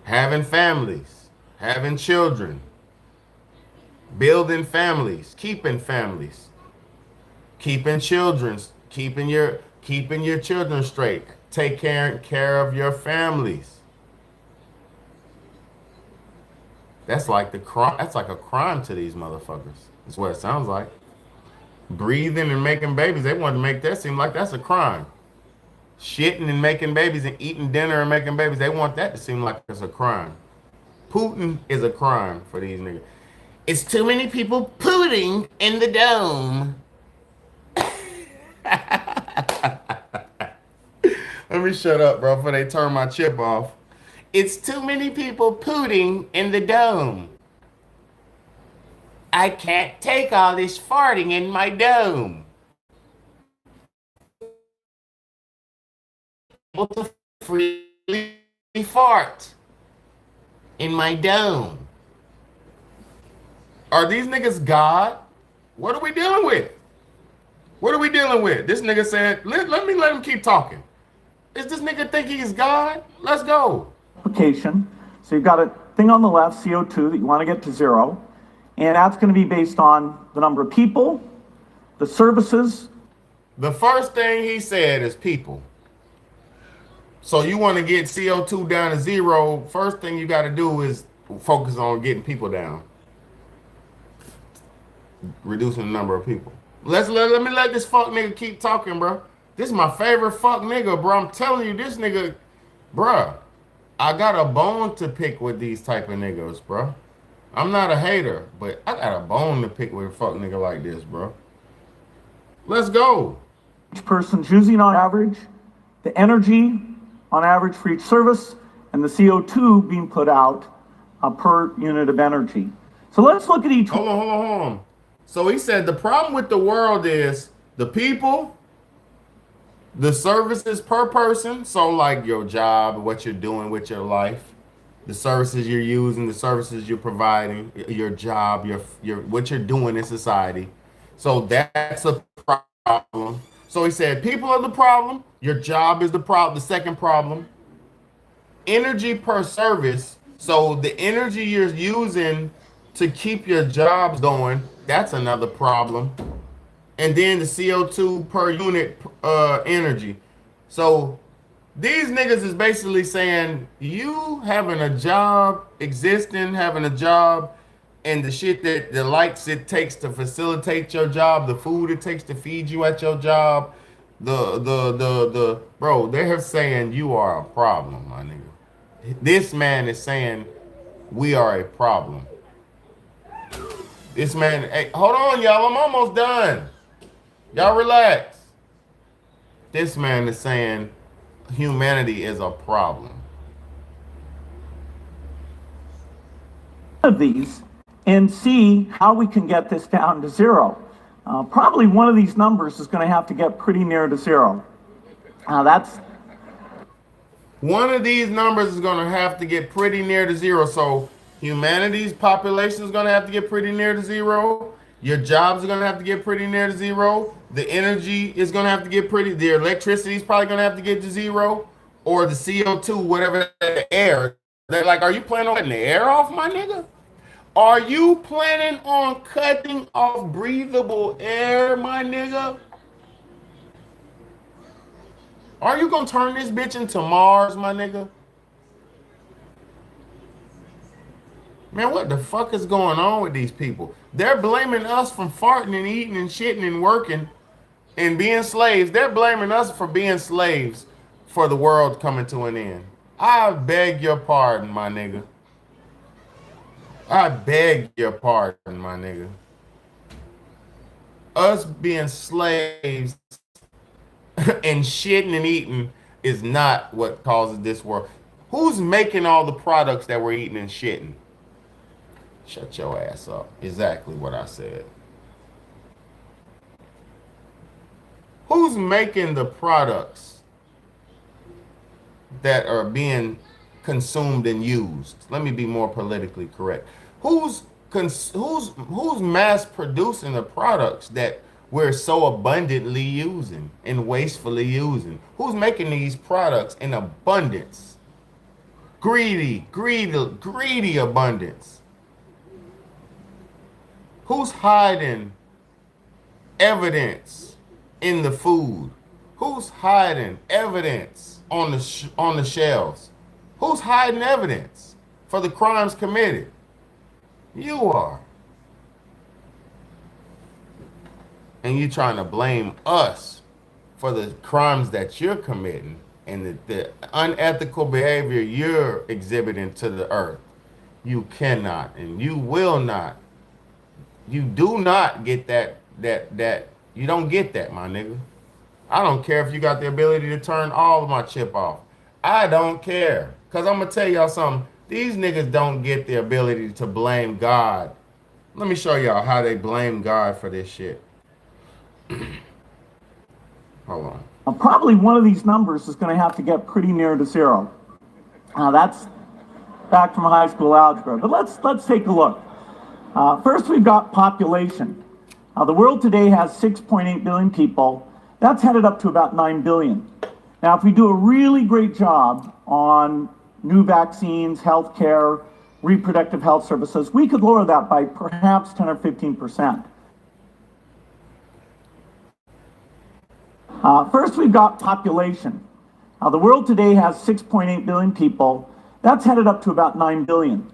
having families, having children, building families, keeping children, keeping your children straight, take care of your families. That's like the crime. That's like a crime to these motherfuckers. That's what it sounds like. Breathing and making babies, they want to make that seem like that's a crime. Shitting and making babies and eating dinner and making babies, they want that to seem like it's a crime. Putin is a crime for these niggas. It's too many people pooting in the dome. Let me shut up, bro, before they turn my chip off. It's too many people pooting in the dome. I can't take all this farting in my dome. Able to freely fart in my dome. Are these niggas God? What are we dealing with? What are we dealing with? This nigga said, let him keep talking. Does this nigga think he's God? Let's go. application. So you've got a thing on the left, CO2, that you want to get to 0. And that's going to be based on the number of people, the services. The first thing he said is people. So you want to get CO2 down to 0, first thing you got to do is focus on getting people down. Reducing the number of people. Let me let this fuck nigga keep talking, bro. This is my favorite fuck nigga, bro. I'm telling you, this nigga, bruh. I got a bone to pick with these type of niggas, bro. I'm not a hater, but I got a bone to pick with a fuck nigga like this, bro. Let's go. Each person's using on average, the energy on average for each service, and the CO2 being put out per unit of energy. So let's look at each. Hold on. So he said the problem with the world is the people, the services per person. So like your job, what you're doing with your life, the services you're using, the services you're providing, your job, your what you're doing in society. So that's a problem. So he said people are the problem. Your job is the problem. The second problem, energy per service. So the energy you're using to keep your jobs going, that's another problem. And then the CO2 per unit energy. So these niggas is basically saying you having a job, having a job, and the shit that the likes it takes to facilitate your job, the food it takes to feed you at your job, the bro, they're saying you are a problem, my nigga. This man is saying we are a problem. This man, hey, hold on, y'all. I'm almost done. Y'all relax. This man is saying humanity is a problem. Of these and see how we can get this down to zero. Probably one of these numbers is going to have to get pretty near to zero. That's one of these numbers is going to have to get pretty near to zero. So humanity's population is going to have to get pretty near to zero. Your jobs are going to have to get pretty near to zero. The energy is going to have to get the electricity is probably going to have to get to zero, or the CO2, whatever, the air. They're like, are you planning on cutting the air off, my nigga? Are you planning on cutting off breathable air, my nigga? Are you going to turn this bitch into Mars, my nigga? Man, what the fuck is going on with these people? They're blaming us from farting and eating and shitting and working and being slaves. They're blaming us for being slaves for the world coming to an end. I beg your pardon, my nigga. I beg your pardon, my nigga. Us being slaves and shitting and eating is not what causes this world. Who's making all the products that we're eating and shitting? Shut your ass up. Exactly what I said. Who's making the products that are being consumed and used? Let me be more politically correct. Who's mass producing the products that we're so abundantly using and wastefully using? Who's making these products in abundance? Greedy abundance. Who's hiding evidence in the food? Who's hiding evidence on the shelves? Who's hiding evidence for the crimes committed? You are. And you're trying to blame us for the crimes that you're committing and the unethical behavior you're exhibiting to the earth. You cannot and you will not. You do not get that you don't get that, my nigga. I don't care if you got the ability to turn all of my chip off. I don't care. Cause I'm gonna tell y'all something. These niggas don't get the ability to blame God. Let me show y'all how they blame God for this shit. Hold on. Probably one of these numbers is going to have to get pretty near to zero. That's back from high school algebra. But let's take a look. First, we've got population. The world today has 6.8 billion people. That's headed up to about 9 billion. Now, if we do a really great job on new vaccines, healthcare, reproductive health services, we could lower that by perhaps 10 or 15%. First, we've got population. The world today has 6.8 billion people. That's headed up to about 9 billion.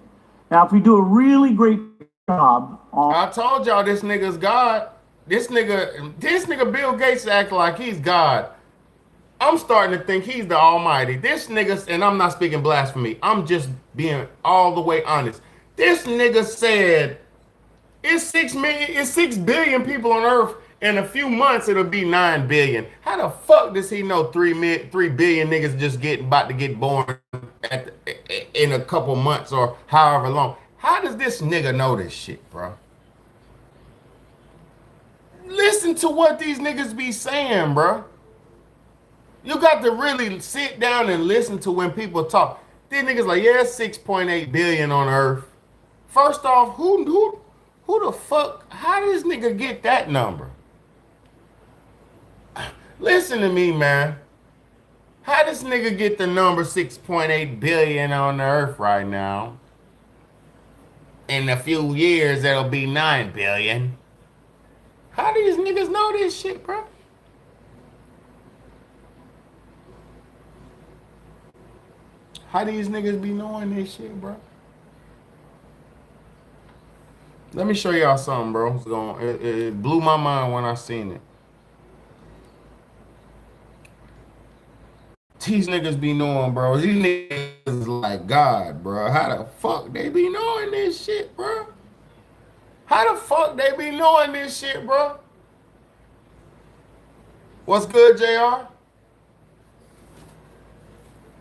Now, if we do a really great job on... I told y'all this nigga's God. This nigga Bill Gates act like he's God. I'm starting to think he's the almighty. This nigga, and I'm not speaking blasphemy, I'm just being all the way honest. This nigga said it's 6 billion people on Earth. In a few months, it'll be 9 billion. How the fuck does he know 3 billion niggas just about to get born in a couple months or however long? How does this nigga know this shit, bro? Listen to what these niggas be saying, bro. You got to really sit down and listen to when people talk. These niggas like, yeah, 6.8 billion on Earth. First off, who the fuck? How does this nigga get that number? Listen to me, man. How does nigga get the number 6.8 billion on the Earth right now? In a few years, it'll be 9 billion. How do these niggas know this shit, bro? How do these niggas be knowing this shit, bro? Let me show y'all something, bro. It blew my mind when I seen it. These niggas be knowing, bro. These niggas like God, bro. How the fuck they be knowing this shit, bro? How the fuck they be knowing this shit, bro? What's good, JR?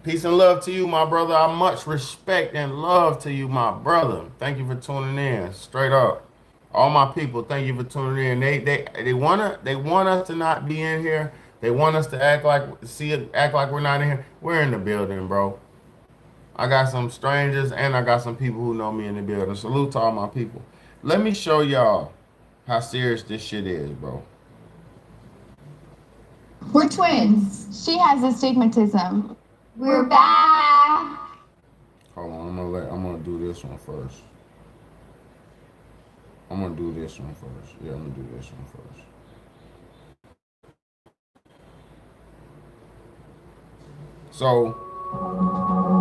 Peace and love to you, my brother. I much respect and love to you, my brother. Thank you for tuning in. Straight up. All my people, thank you for tuning in. They want us to not be in here. They want us to act like we're not in here. We're in the building, bro. I got some strangers and I got some people who know me in the building. Salute to all my people. Let me show y'all how serious this shit is, bro. We're twins. She has astigmatism. We're back. Hold on, I'm gonna do this one first. Yeah, I'm gonna do this one first. So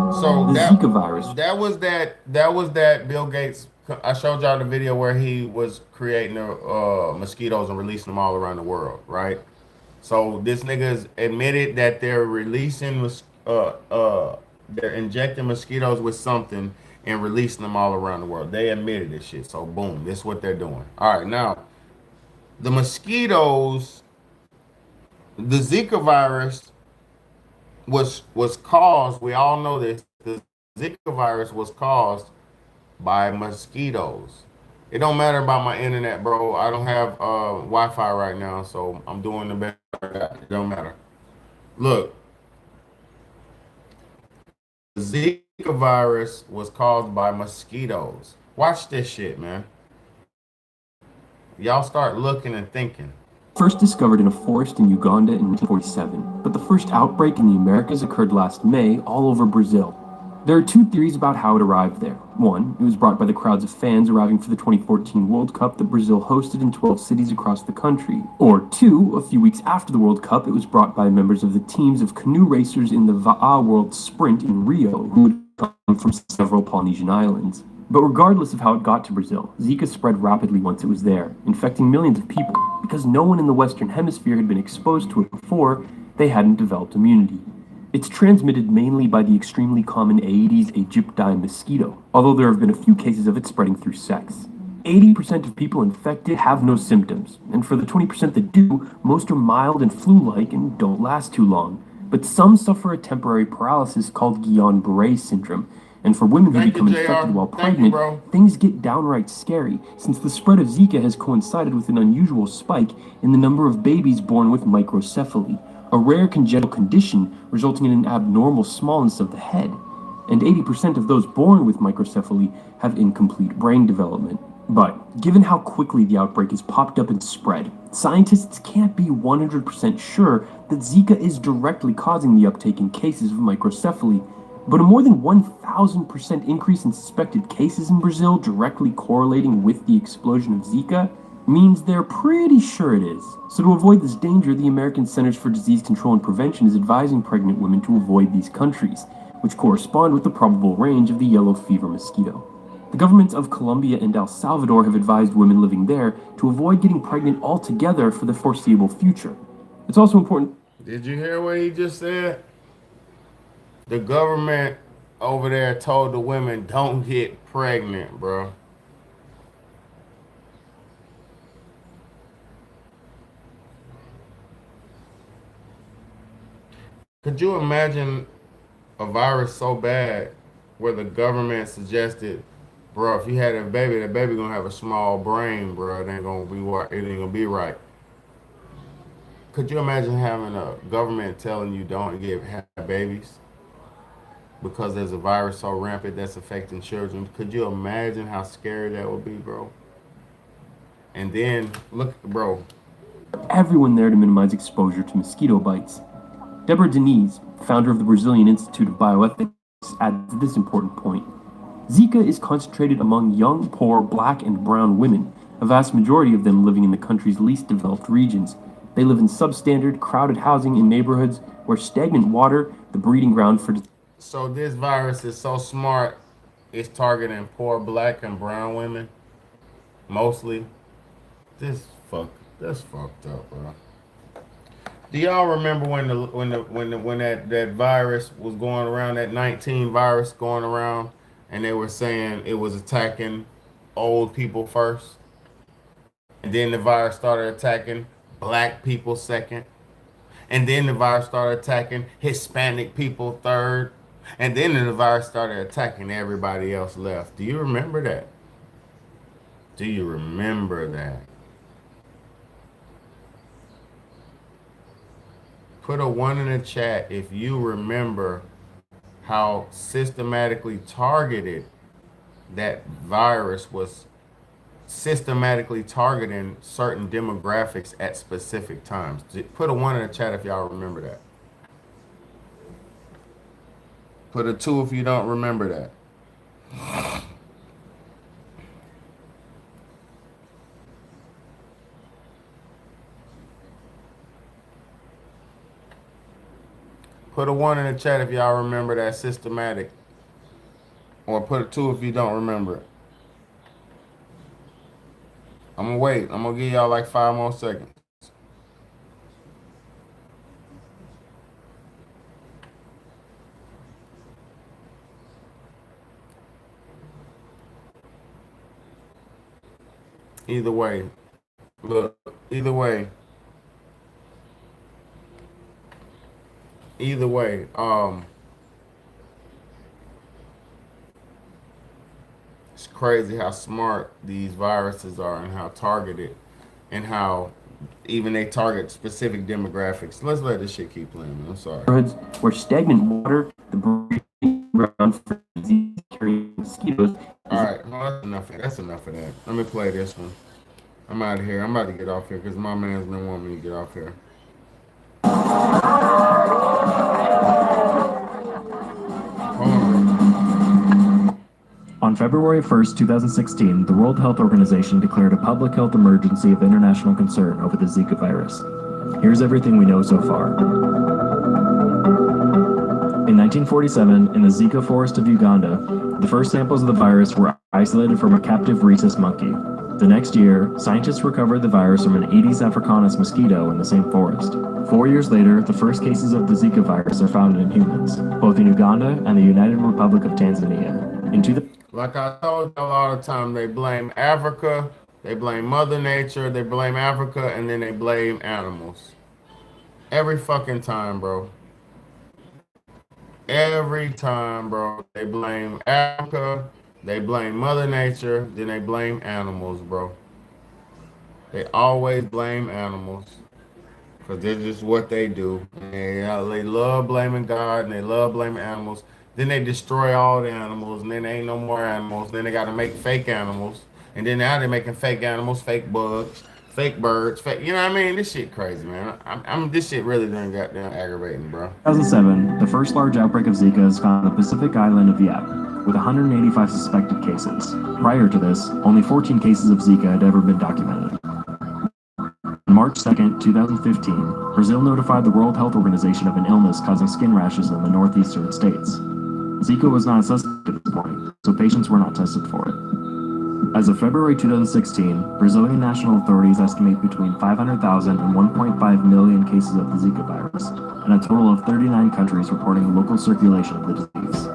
The Zika virus. That was that Bill Gates. I showed y'all the video where he was creating mosquitoes and releasing them all around the world, right? So this nigga's admitted that they're releasing they're injecting mosquitoes with something and releasing them all around the world. They admitted this shit. So boom, this is what they're doing. All right, now the mosquitoes, the Zika virus was caused. We all know this. The Zika virus was caused by mosquitoes. It don't matter about my internet, bro. I don't have Wi-Fi right now, so I'm doing the best. It don't matter. Look, the Zika virus was caused by mosquitoes. Watch this shit, man. Y'all start looking and thinking. First discovered in a forest in Uganda in 1947, but the first outbreak in the Americas occurred last May all over Brazil. There are two theories about how it arrived there. One, it was brought by the crowds of fans arriving for the 2014 World Cup that Brazil hosted in 12 cities across the country. Or two, a few weeks after the World Cup, it was brought by members of the teams of canoe racers in the Va'a World Sprint in Rio, who had come from several Polynesian islands. But regardless of how it got to Brazil, Zika spread rapidly once it was there, infecting millions of people. Because no one in the Western Hemisphere had been exposed to it before, they hadn't developed immunity. It's transmitted mainly by the extremely common Aedes aegypti mosquito, although there have been a few cases of it spreading through sex. 80% of people infected have no symptoms, and for the 20% that do, most are mild and flu-like and don't last too long. But some suffer a temporary paralysis called Guillain-Barré syndrome, and for women who become infected while pregnant, things get downright scary, since the spread of Zika has coincided with an unusual spike in the number of babies born with microcephaly, a rare congenital condition resulting in an abnormal smallness of the head. And 80% of those born with microcephaly have incomplete brain development. But given how quickly the outbreak has popped up and spread, scientists can't be 100% sure that Zika is directly causing the uptake in cases of microcephaly. But a more than 1,000% increase in suspected cases in Brazil directly correlating with the explosion of Zika means they're pretty sure it is. So to avoid this danger, the American Centers for Disease Control and Prevention is advising pregnant women to avoid these countries, which correspond with the probable range of the yellow fever mosquito. The governments of Colombia and El Salvador have advised women living there to avoid getting pregnant altogether for the foreseeable future. It's also important. Did you hear what he just said? The government over there told the women don't get pregnant, bro. Could you imagine a virus so bad where the government suggested, bro, if you had a baby, that baby gonna have a small brain, bro. It ain't gonna be it ain't gonna be right. Could you imagine having a government telling you don't have babies because there's a virus so rampant that's affecting children? Could you imagine how scary that would be, bro? And then look, bro. Everyone there to minimize exposure to mosquito bites. Deborah Diniz, founder of the Brazilian Institute of Bioethics, adds this important point. Zika is concentrated among young, poor, black, and brown women, a vast majority of them living in the country's least developed regions. They live in substandard, crowded housing in neighborhoods where stagnant water, the breeding ground for... So this virus is so smart, it's targeting poor black and brown women, mostly. That's fucked up, bro. Do y'all remember when that virus was going around, that 19 virus going around, and they were saying it was attacking old people first, and then the virus started attacking black people second, and then the virus started attacking Hispanic people third, and then the virus started attacking everybody else left. Do you remember that? Do you remember that? Put a 1 in the chat if you remember how systematically targeted that virus was, systematically targeting certain demographics at specific times. Put a 1 in the chat if y'all remember that. Put a 2 if you don't remember that. Put a 1 in the chat if y'all remember that systematic. Or put a 2 if you don't remember it. I'm gonna wait. I'm gonna give y'all like 5 more seconds. Either way, look, either way, it's crazy how smart these viruses are and how targeted and how even they target specific demographics. Let's let this shit keep playing, man. I'm sorry. Neighborhoods where stagnant water, the breeding ground for disease-carrying mosquitoes. All right, well, that's enough of that. Let me play this one. I'm out of here. I'm about to get off here because my man's been wanting me to get off here. On February 1st, 2016, the World Health Organization declared a public health emergency of international concern over the Zika virus. Here's everything we know so far. In 1947, in the Zika forest of Uganda, the first samples of the virus were isolated from a captive rhesus monkey. The next year, scientists recovered the virus from an Aedes africanus mosquito in the same forest. 4 years later, the first cases of the Zika virus are found in humans, both in Uganda and the United Republic of Tanzania. Like I told y'all all the time, they blame Africa, they blame Mother Nature, they blame Africa, and then they blame animals. Every fucking time, bro. Every time, bro. They blame Africa, they blame Mother Nature, then they blame animals, bro. They always blame animals. Because that's just what they do. They love blaming God and they love blaming animals. Then they destroy all the animals, and then there ain't no more animals. Then they got to make fake animals, and then now they're making fake animals, fake bugs, fake birds, fake. You know what I mean? This shit crazy, man. This shit really done got down aggravating, bro. 2007, the first large outbreak of Zika is found on the Pacific island of Yap, with 185 suspected cases. Prior to this, only 14 cases of Zika had ever been documented. On March 2nd, 2015, Brazil notified the World Health Organization of an illness causing skin rashes in the northeastern states. Zika was not a suspect at this point, so patients were not tested for it. As of February 2016, Brazilian national authorities estimate between 500,000 and 1.5 million cases of the Zika virus, and a total of 39 countries reporting local circulation of the disease.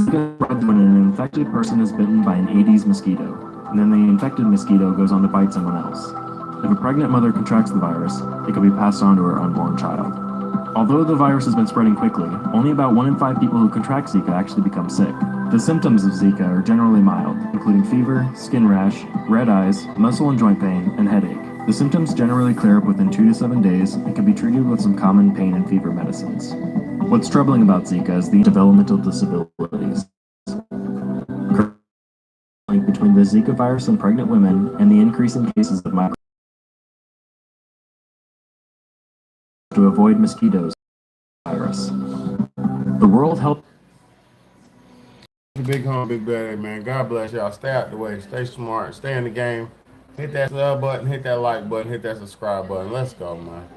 Zika spreads when an infected person is bitten by an Aedes mosquito, and then the infected mosquito goes on to bite someone else. If a pregnant mother contracts the virus, it can be passed on to her unborn child. Although the virus has been spreading quickly, only about 1 in 5 people who contract Zika actually become sick. The symptoms of Zika are generally mild, including fever, skin rash, red eyes, muscle and joint pain, and headache. The symptoms generally clear up within 2 to 7 days and can be treated with some common pain and fever medicines. What's troubling about Zika is the developmental disabilities. Link between the Zika virus in pregnant women and the increase in cases of micro to avoid mosquitoes virus. The World Health Big home, big bad, man. God bless y'all. Stay out the way. Stay smart. Stay in the game. Hit that sub button. Hit that like button. Hit that subscribe button. Let's go, man.